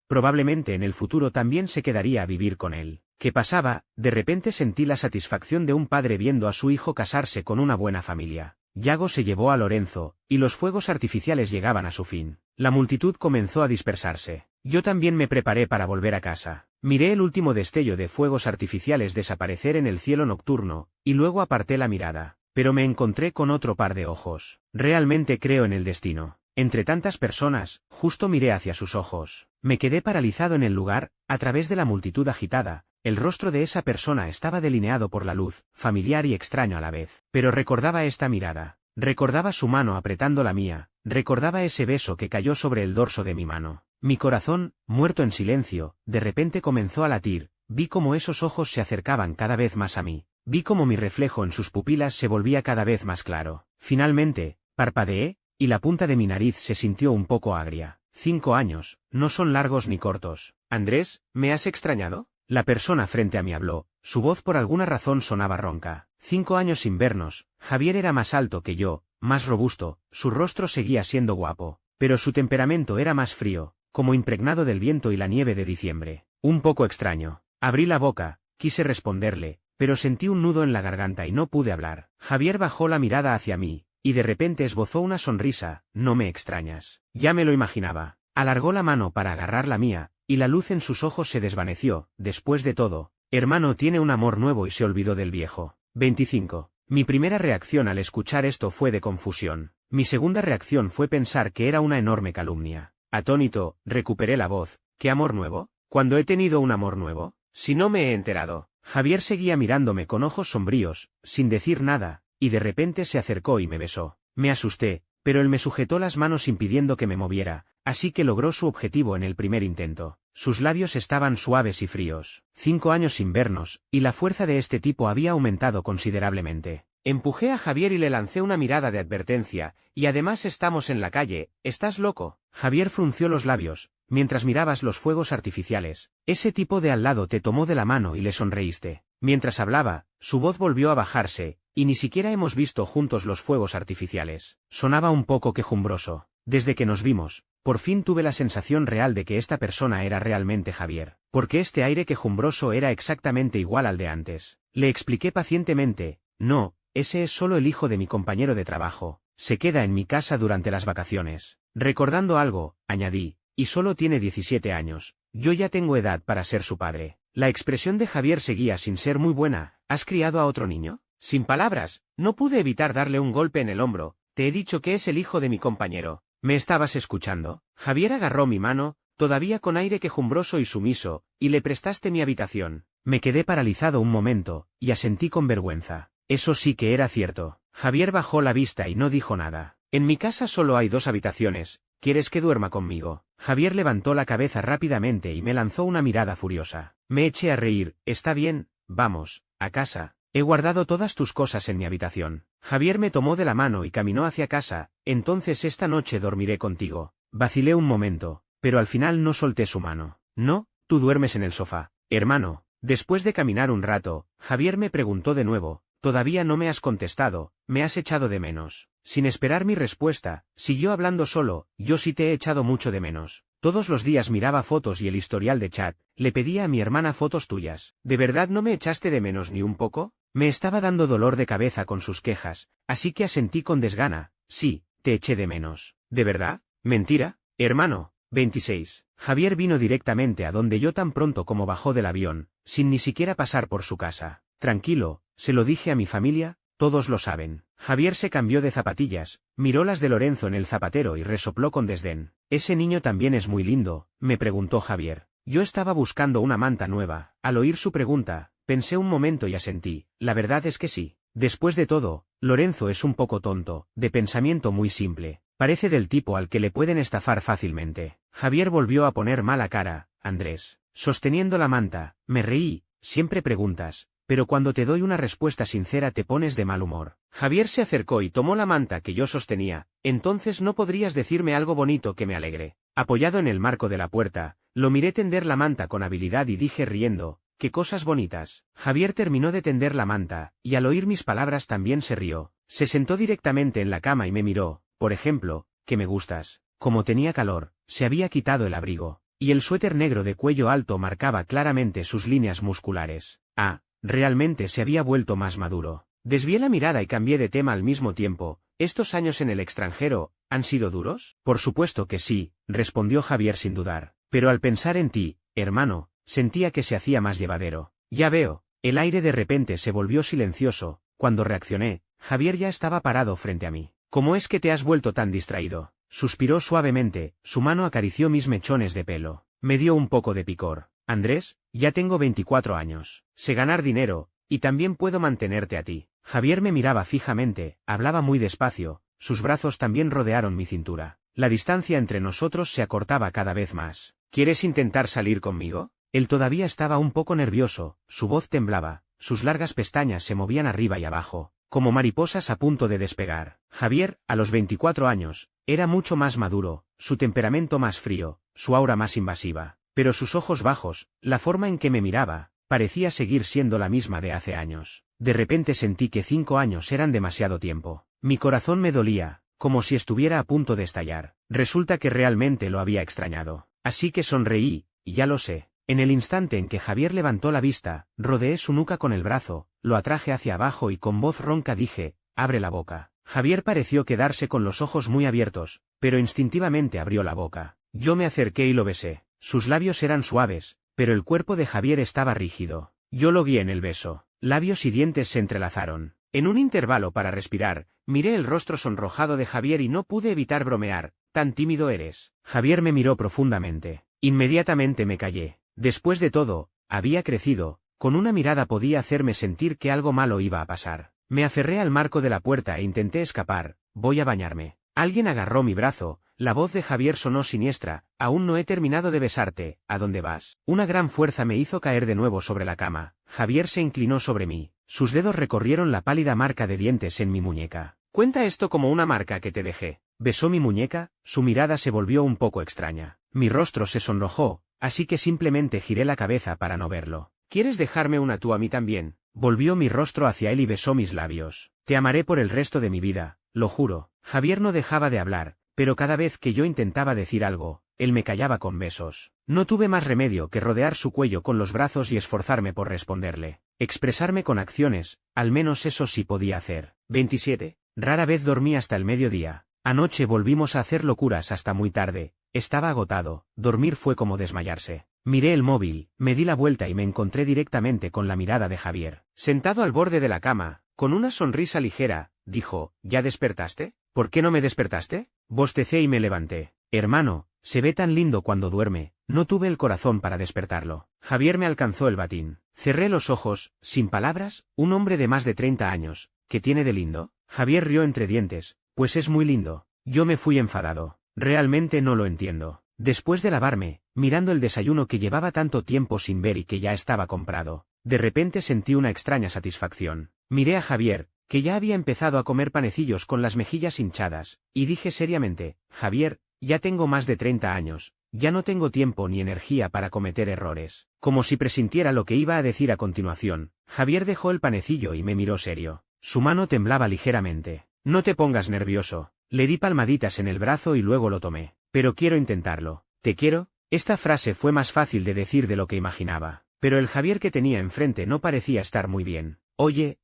Probablemente en el futuro también se quedaría a vivir con él. ¿Qué pasaba? De repente sentí la satisfacción de un padre viendo a su hijo casarse con una buena familia. Yago se llevó a Lorenzo, y los fuegos artificiales llegaban a su fin. La multitud comenzó a dispersarse. Yo también me preparé para volver a casa. Miré el último destello de fuegos artificiales desaparecer en el cielo nocturno, y luego aparté la mirada. Pero me encontré con otro par de ojos. Realmente creo en el destino. Entre tantas personas, justo miré hacia sus ojos. Me quedé paralizado en el lugar, a través de la multitud agitada. El rostro de esa persona estaba delineado por la luz, familiar y extraño a la vez. Pero recordaba esta mirada. Recordaba su mano apretando la mía. Recordaba ese beso que cayó sobre el dorso de mi mano. Mi corazón, muerto en silencio, de repente comenzó a latir. Vi cómo esos ojos se acercaban cada vez más a mí. Vi cómo mi reflejo en sus pupilas se volvía cada vez más claro. Finalmente, parpadeé, y la punta de mi nariz se sintió un poco agria. 5 años, no son largos ni cortos. Andrés, ¿me has extrañado? La persona frente a mí habló, su voz por alguna razón sonaba ronca. 5 años sin vernos. Javier era más alto que yo, más robusto, su rostro seguía siendo guapo, pero su temperamento era más frío, como impregnado del viento y la nieve de diciembre. Un poco extraño. Abrí la boca, quise responderle, pero sentí un nudo en la garganta y no pude hablar. Javier bajó la mirada hacia mí, y de repente esbozó una sonrisa. No me extrañas. Ya me lo imaginaba. Alargó la mano para agarrar la mía, y la luz en sus ojos se desvaneció. Después de todo, hermano tiene un amor nuevo y se olvidó del viejo. 25. Mi primera reacción al escuchar esto fue de confusión. Mi segunda reacción fue pensar que era una enorme calumnia. Atónito, recuperé la voz. ¿Qué amor nuevo? ¿Cuándo he tenido un amor nuevo? Si no me he enterado. Javier seguía mirándome con ojos sombríos, sin decir nada, y de repente se acercó y me besó. Me asusté, pero él me sujetó las manos impidiendo que me moviera, así que logró su objetivo en el primer intento. Sus labios estaban suaves y fríos. 5 años sin vernos, y la fuerza de este tipo había aumentado considerablemente. Empujé a Javier y le lancé una mirada de advertencia, y además estamos en la calle, ¿estás loco? Javier frunció los labios, mientras mirabas los fuegos artificiales. Ese tipo de al lado te tomó de la mano y le sonreíste. Mientras hablaba, su voz volvió a bajarse, y ni siquiera hemos visto juntos los fuegos artificiales. Sonaba un poco quejumbroso. Desde que nos vimos, por fin tuve la sensación real de que esta persona era realmente Javier, porque este aire quejumbroso era exactamente igual al de antes. Le expliqué pacientemente, no, ese es solo el hijo de mi compañero de trabajo, se queda en mi casa durante las vacaciones. Recordando algo, añadí, y solo tiene 17 años, yo ya tengo edad para ser su padre. La expresión de Javier seguía sin ser muy buena. ¿Has criado a otro niño? Sin palabras, no pude evitar darle un golpe en el hombro. Te he dicho que es el hijo de mi compañero. ¿Me estabas escuchando? Javier agarró mi mano, todavía con aire quejumbroso y sumiso, y le prestaste mi habitación. Me quedé paralizado un momento, y asentí con vergüenza. Eso sí que era cierto. Javier bajó la vista y no dijo nada. En mi casa solo hay 2 habitaciones. ¿Quieres que duerma conmigo? Javier levantó la cabeza rápidamente y me lanzó una mirada furiosa. Me eché a reír. Está bien, vamos, a casa. He guardado todas tus cosas en mi habitación. Javier me tomó de la mano y caminó hacia casa. Entonces esta noche dormiré contigo. Vacilé un momento, pero al final no solté su mano. No, tú duermes en el sofá, hermano. Después de caminar un rato, Javier me preguntó de nuevo. Todavía no me has contestado, me has echado de menos. Sin esperar mi respuesta, siguió hablando solo. Yo sí te he echado mucho de menos. Todos los días miraba fotos y el historial de chat, le pedía a mi hermana fotos tuyas. ¿De verdad no me echaste de menos ni un poco? Me estaba dando dolor de cabeza con sus quejas, así que asentí con desgana. Sí, te eché de menos. ¿De verdad? ¿Mentira? Hermano. 26. Javier vino directamente a donde yo tan pronto como bajó del avión, sin ni siquiera pasar por su casa. Tranquilo, se lo dije a mi familia, todos lo saben. Javier se cambió de zapatillas, miró las de Lorenzo en el zapatero y resopló con desdén. ¿Ese niño también es muy lindo?, me preguntó Javier. Yo estaba buscando una manta nueva. Al oír su pregunta, pensé un momento y asentí. La verdad es que sí. Después de todo, Lorenzo es un poco tonto, de pensamiento muy simple. Parece del tipo al que le pueden estafar fácilmente. Javier volvió a poner mala cara. Andrés, sosteniendo la manta, me reí. Siempre preguntas, pero cuando te doy una respuesta sincera te pones de mal humor. Javier se acercó y tomó la manta que yo sostenía. Entonces no podrías decirme algo bonito que me alegre. Apoyado en el marco de la puerta, lo miré tender la manta con habilidad y dije riendo, «¡Qué cosas bonitas!». Javier terminó de tender la manta, y al oír mis palabras también se rió. Se sentó directamente en la cama y me miró. Por ejemplo, «¿Que me gustas?». Como tenía calor, se había quitado el abrigo, y el suéter negro de cuello alto marcaba claramente sus líneas musculares. Ah, realmente se había vuelto más maduro. Desvié la mirada y cambié de tema al mismo tiempo. ¿Estos años en el extranjero han sido duros? Por supuesto que sí, respondió Javier sin dudar. Pero al pensar en ti, hermano, sentía que se hacía más llevadero. Ya veo. El aire de repente se volvió silencioso. Cuando reaccioné, Javier ya estaba parado frente a mí. ¿Cómo es que te has vuelto tan distraído? Suspiró suavemente, su mano acarició mis mechones de pelo. Me dio un poco de picor. Andrés, ya tengo 24 años. Sé ganar dinero, y también puedo mantenerte a ti. Javier me miraba fijamente, hablaba muy despacio, sus brazos también rodearon mi cintura. La distancia entre nosotros se acortaba cada vez más. ¿Quieres intentar salir conmigo? Él todavía estaba un poco nervioso, su voz temblaba, sus largas pestañas se movían arriba y abajo, como mariposas a punto de despegar. Javier, a los 24 años, era mucho más maduro, su temperamento más frío, su aura más invasiva, pero sus ojos bajos, la forma en que me miraba, parecía seguir siendo la misma de hace años. De repente sentí que 5 años eran demasiado tiempo. Mi corazón me dolía, como si estuviera a punto de estallar. Resulta que realmente lo había extrañado. Así que sonreí, y ya lo sé. En el instante en que Javier levantó la vista, rodeé su nuca con el brazo, lo atraje hacia abajo y con voz ronca dije, abre la boca. Javier pareció quedarse con los ojos muy abiertos, pero instintivamente abrió la boca. Yo me acerqué y lo besé. Sus labios eran suaves, pero el cuerpo de Javier estaba rígido. Yo lo guié en el beso. Labios y dientes se entrelazaron. En un intervalo para respirar, miré el rostro sonrojado de Javier y no pude evitar bromear. Tan tímido eres. Javier me miró profundamente. Inmediatamente me callé. Después de todo, había crecido, con una mirada podía hacerme sentir que algo malo iba a pasar. Me aferré al marco de la puerta e intenté escapar. Voy a bañarme. Alguien agarró mi brazo, la voz de Javier sonó siniestra, aún no he terminado de besarte, ¿a dónde vas? Una gran fuerza me hizo caer de nuevo sobre la cama. Javier se inclinó sobre mí, sus dedos recorrieron la pálida marca de dientes en mi muñeca. Cuenta esto como una marca que te dejé. Besó mi muñeca, su mirada se volvió un poco extraña. Mi rostro se sonrojó, así que simplemente giré la cabeza para no verlo. ¿Quieres dejarme una tú a mí también? Volvió mi rostro hacia él y besó mis labios. Te amaré por el resto de mi vida, lo juro. Javier no dejaba de hablar, pero cada vez que yo intentaba decir algo, él me callaba con besos. No tuve más remedio que rodear su cuello con los brazos y esforzarme por responderle. Expresarme con acciones, al menos eso sí podía hacer. 27. Rara vez dormí hasta el mediodía. Anoche volvimos a hacer locuras hasta muy tarde. Estaba agotado, dormir fue como desmayarse. Miré el móvil, me di la vuelta y me encontré directamente con la mirada de Javier. Sentado al borde de la cama, con una sonrisa ligera, dijo, ¿ya despertaste? ¿Por qué no me despertaste? Bostecé y me levanté. Hermano, se ve tan lindo cuando duerme, no tuve el corazón para despertarlo. Javier me alcanzó el batín. Cerré los ojos, sin palabras, un hombre de más de 30 años, ¿qué tiene de lindo? Javier rió entre dientes, pues es muy lindo. Yo me fui enfadado. Realmente no lo entiendo. Después de lavarme, mirando el desayuno que llevaba tanto tiempo sin ver y que ya estaba comprado, de repente sentí una extraña satisfacción. Miré a Javier, que ya había empezado a comer panecillos con las mejillas hinchadas, y dije seriamente, Javier, ya tengo más de 30 años, ya no tengo tiempo ni energía para cometer errores. Como si presintiera lo que iba a decir a continuación, Javier dejó el panecillo y me miró serio. Su mano temblaba ligeramente. No te pongas nervioso. Le di palmaditas en el brazo y luego lo tomé. Pero quiero intentarlo. ¿Te quiero? Esta frase fue más fácil de decir de lo que imaginaba. Pero el Javier que tenía enfrente no parecía estar muy bien. Oye,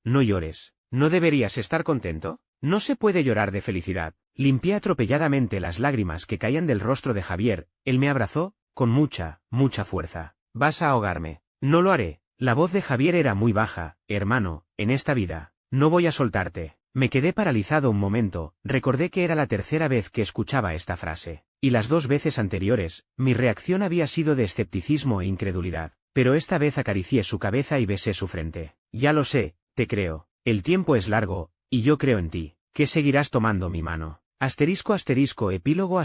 no llores. ¿No deberías estar contento? No se puede llorar de felicidad. Limpié atropelladamente las lágrimas que caían del rostro de Javier. Él me abrazó, con mucha fuerza. Vas a ahogarme. No lo haré. La voz de Javier era muy baja. Hermano, en esta vida, no voy a soltarte. Me quedé paralizado un momento, recordé que era la tercera vez que escuchaba esta frase. Y las 2 veces anteriores, mi reacción había sido de escepticismo e incredulidad. Pero esta vez acaricié su cabeza y besé su frente. Ya lo sé, te creo. El tiempo es largo, y yo creo en ti. ¿Qué seguirás tomando mi mano? Epílogo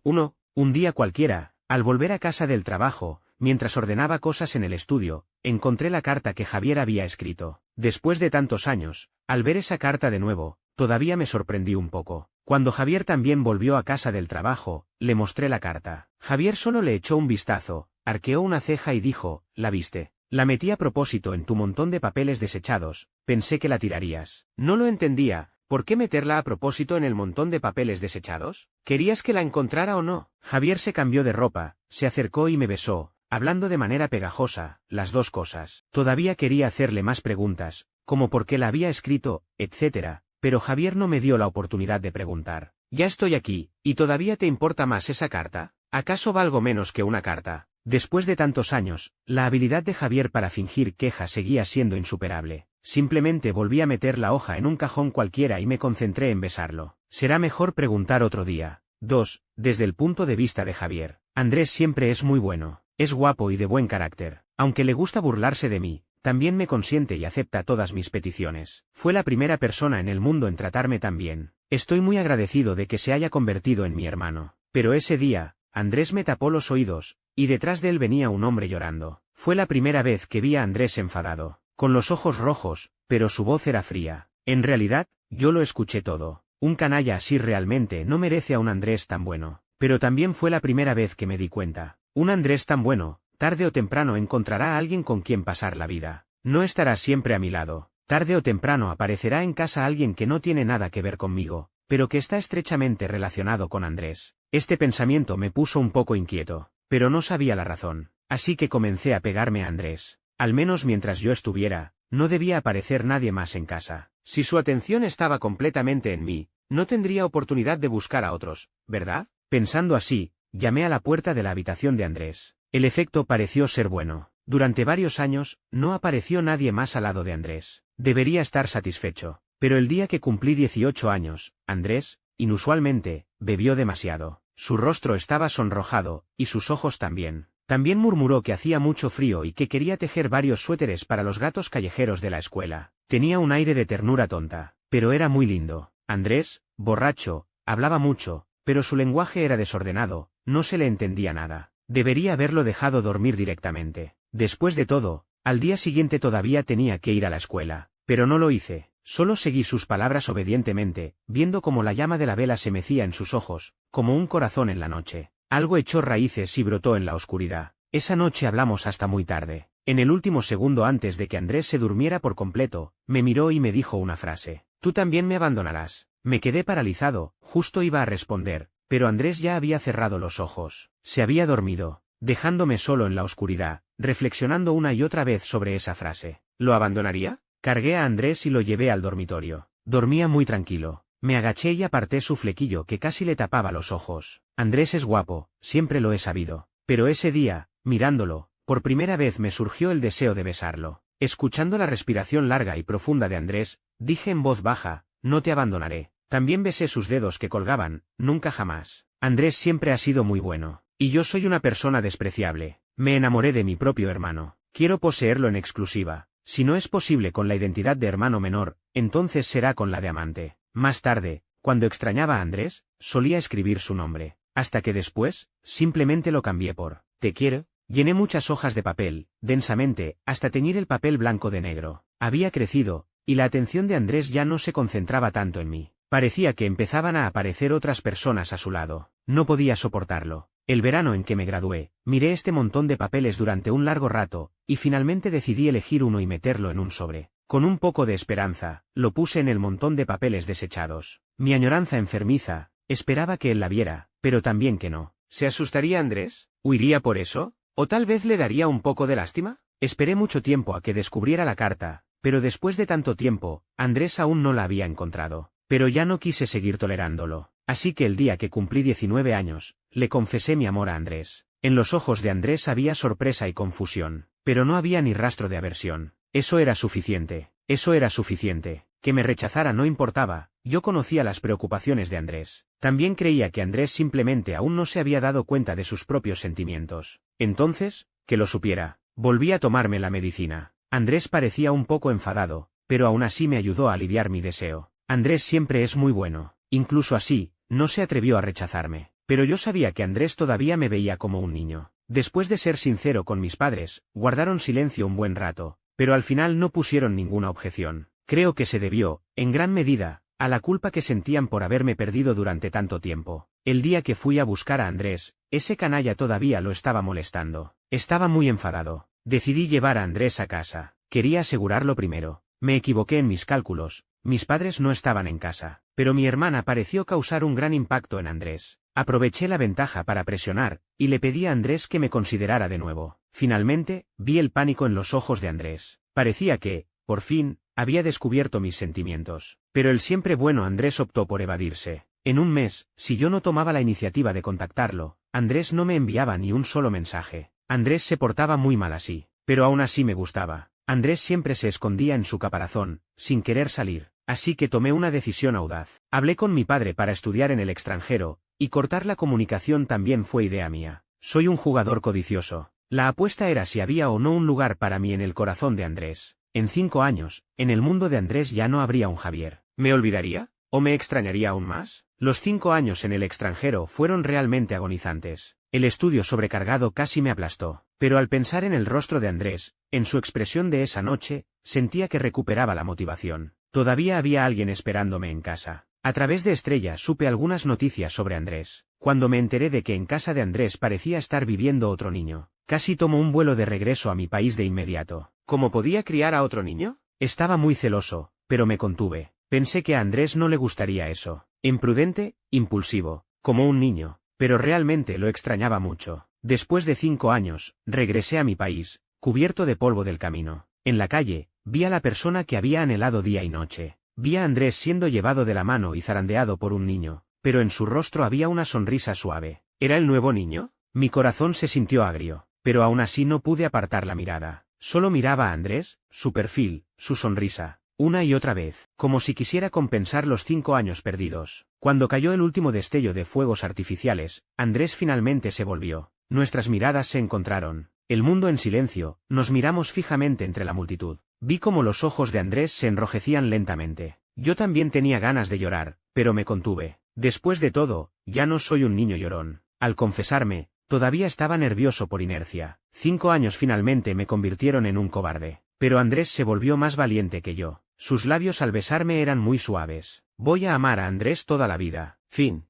1. Un día cualquiera, al volver a casa del trabajo, mientras ordenaba cosas en el estudio, encontré la carta que Javier había escrito. Después de tantos años, al ver esa carta de nuevo, todavía me sorprendí un poco. Cuando Javier también volvió a casa del trabajo, le mostré la carta. Javier solo le echó un vistazo, arqueó una ceja y dijo, ¿la viste? La metí a propósito en tu montón de papeles desechados, pensé que la tirarías. No lo entendía. ¿Por qué meterla a propósito en el montón de papeles desechados? ¿Querías que la encontrara o no? Javier se cambió de ropa, se acercó y me besó, hablando de manera pegajosa, las 2 cosas. Todavía quería hacerle más preguntas, como por qué la había escrito, etc., pero Javier no me dio la oportunidad de preguntar. Ya estoy aquí, ¿y todavía te importa más esa carta? ¿Acaso valgo menos que una carta? Después de tantos años, la habilidad de Javier para fingir queja seguía siendo insuperable. Simplemente volví a meter la hoja en un cajón cualquiera y me concentré en besarlo. Será mejor preguntar otro día. 2. Desde el punto de vista de Javier, Andrés siempre es muy bueno. Es guapo y de buen carácter. Aunque le gusta burlarse de mí, también me consiente y acepta todas mis peticiones. Fue la primera persona en el mundo en tratarme tan bien. Estoy muy agradecido de que se haya convertido en mi hermano. Pero ese día, Andrés me tapó los oídos, y detrás de él venía un hombre llorando. Fue la primera vez que vi a Andrés enfadado, con los ojos rojos, pero su voz era fría. En realidad, yo lo escuché todo. Un canalla así realmente no merece a un Andrés tan bueno. Pero también fue la primera vez que me di cuenta. Un Andrés tan bueno, tarde o temprano encontrará a alguien con quien pasar la vida. No estará siempre a mi lado. Tarde o temprano aparecerá en casa alguien que no tiene nada que ver conmigo, pero que está estrechamente relacionado con Andrés. Este pensamiento me puso un poco inquieto, pero no sabía la razón. Así que comencé a pegarme a Andrés. Al menos mientras yo estuviera, no debía aparecer nadie más en casa. Si su atención estaba completamente en mí, no tendría oportunidad de buscar a otros, ¿verdad? Pensando así, llamé a la puerta de la habitación de Andrés. El efecto pareció ser bueno. Durante varios años, no apareció nadie más al lado de Andrés. Debería estar satisfecho. Pero el día que cumplí 18 años, Andrés, inusualmente, bebió demasiado. Su rostro estaba sonrojado, y sus ojos también. También murmuró que hacía mucho frío y que quería tejer varios suéteres para los gatos callejeros de la escuela. Tenía un aire de ternura tonta, pero era muy lindo. Andrés, borracho, hablaba mucho, pero su lenguaje era desordenado, no se le entendía nada. Debería haberlo dejado dormir directamente. Después de todo, al día siguiente todavía tenía que ir a la escuela, pero no lo hice. Solo seguí sus palabras obedientemente, viendo cómo la llama de la vela se mecía en sus ojos, como un corazón en la noche. Algo echó raíces y brotó en la oscuridad. Esa noche hablamos hasta muy tarde. En el último segundo antes de que Andrés se durmiera por completo, me miró y me dijo una frase. «Tú también me abandonarás». Me quedé paralizado, justo iba a responder, pero Andrés ya había cerrado los ojos. Se había dormido, dejándome solo en la oscuridad, reflexionando una y otra vez sobre esa frase. ¿Lo abandonaría? Cargué a Andrés y lo llevé al dormitorio. Dormía muy tranquilo. Me agaché y aparté su flequillo que casi le tapaba los ojos. Andrés es guapo, siempre lo he sabido. Pero ese día, mirándolo, por primera vez me surgió el deseo de besarlo. Escuchando la respiración larga y profunda de Andrés, dije en voz baja, «No te abandonaré». También besé sus dedos que colgaban, nunca jamás. Andrés siempre ha sido muy bueno. Y yo soy una persona despreciable. Me enamoré de mi propio hermano. Quiero poseerlo en exclusiva. Si no es posible con la identidad de hermano menor, entonces será con la de amante. Más tarde, cuando extrañaba a Andrés, solía escribir su nombre. Hasta que después, simplemente lo cambié por «Te quiero». Llené muchas hojas de papel, densamente, hasta teñir el papel blanco de negro. Había crecido, y la atención de Andrés ya no se concentraba tanto en mí. Parecía que empezaban a aparecer otras personas a su lado. No podía soportarlo. El verano en que me gradué, miré este montón de papeles durante un largo rato, y finalmente decidí elegir uno y meterlo en un sobre. Con un poco de esperanza, lo puse en el montón de papeles desechados. Mi añoranza enfermiza, esperaba que él la viera, pero también que no. ¿Se asustaría Andrés? ¿Huiría por eso? ¿O tal vez le daría un poco de lástima? Esperé mucho tiempo a que descubriera la carta, pero después de tanto tiempo, Andrés aún no la había encontrado. Pero ya no quise seguir tolerándolo. Así que el día que cumplí 19 años, le confesé mi amor a Andrés. En los ojos de Andrés había sorpresa y confusión, pero no había ni rastro de aversión. Eso era suficiente. Eso era suficiente. Que me rechazara no importaba. Yo conocía las preocupaciones de Andrés. También creía que Andrés simplemente aún no se había dado cuenta de sus propios sentimientos. Entonces, que lo supiera. Volví a tomarme la medicina. Andrés parecía un poco enfadado, pero aún así me ayudó a aliviar mi deseo. Andrés siempre es muy bueno. Incluso así, no se atrevió a rechazarme. Pero yo sabía que Andrés todavía me veía como un niño. Después de ser sincero con mis padres, guardaron silencio un buen rato, pero al final no pusieron ninguna objeción. Creo que se debió, en gran medida, a la culpa que sentían por haberme perdido durante tanto tiempo. El día que fui a buscar a Andrés, ese canalla todavía lo estaba molestando. Estaba muy enfadado. Decidí llevar a Andrés a casa. Quería asegurarlo primero. Me equivoqué en mis cálculos. Mis padres no estaban en casa, pero mi hermana pareció causar un gran impacto en Andrés. Aproveché la ventaja para presionar, y le pedí a Andrés que me considerara de nuevo. Finalmente, vi el pánico en los ojos de Andrés. Parecía que, por fin, había descubierto mis sentimientos. Pero el siempre bueno Andrés optó por evadirse. En un mes, si yo no tomaba la iniciativa de contactarlo, Andrés no me enviaba ni un solo mensaje. Andrés se portaba muy mal así, pero aún así me gustaba. Andrés siempre se escondía en su caparazón, sin querer salir, así que tomé una decisión audaz. Hablé con mi padre para estudiar en el extranjero, y cortar la comunicación también fue idea mía. Soy un jugador codicioso. La apuesta era si había o no un lugar para mí en el corazón de Andrés. En 5 años, en el mundo de Andrés ya no habría un Javier. ¿Me olvidaría? ¿O me extrañaría aún más? Los 5 años en el extranjero fueron realmente agonizantes. El estudio sobrecargado casi me aplastó, pero al pensar en el rostro de Andrés, en su expresión de esa noche, sentía que recuperaba la motivación. Todavía había alguien esperándome en casa. A través de Estrella supe algunas noticias sobre Andrés. Cuando me enteré de que en casa de Andrés parecía estar viviendo otro niño, casi tomó un vuelo de regreso a mi país de inmediato. ¿Cómo podía criar a otro niño? Estaba muy celoso, pero me contuve. Pensé que a Andrés no le gustaría eso. Imprudente, impulsivo, como un niño, pero realmente lo extrañaba mucho. Después de 5 años, regresé a mi país, cubierto de polvo del camino. En la calle, vi a la persona que había anhelado día y noche. Vi a Andrés siendo llevado de la mano y zarandeado por un niño, pero en su rostro había una sonrisa suave. ¿Era el nuevo niño? Mi corazón se sintió agrio, pero aún así no pude apartar la mirada. Solo miraba a Andrés, su perfil, su sonrisa, una y otra vez, como si quisiera compensar los 5 años perdidos. Cuando cayó el último destello de fuegos artificiales, Andrés finalmente se volvió. Nuestras miradas se encontraron. El mundo en silencio, nos miramos fijamente entre la multitud. Vi cómo los ojos de Andrés se enrojecían lentamente. Yo también tenía ganas de llorar, pero me contuve. Después de todo, ya no soy un niño llorón. Al confesarme, todavía estaba nervioso por inercia. 5 años finalmente me convirtieron en un cobarde. Pero Andrés se volvió más valiente que yo. Sus labios al besarme eran muy suaves. Voy a amar a Andrés toda la vida. Fin.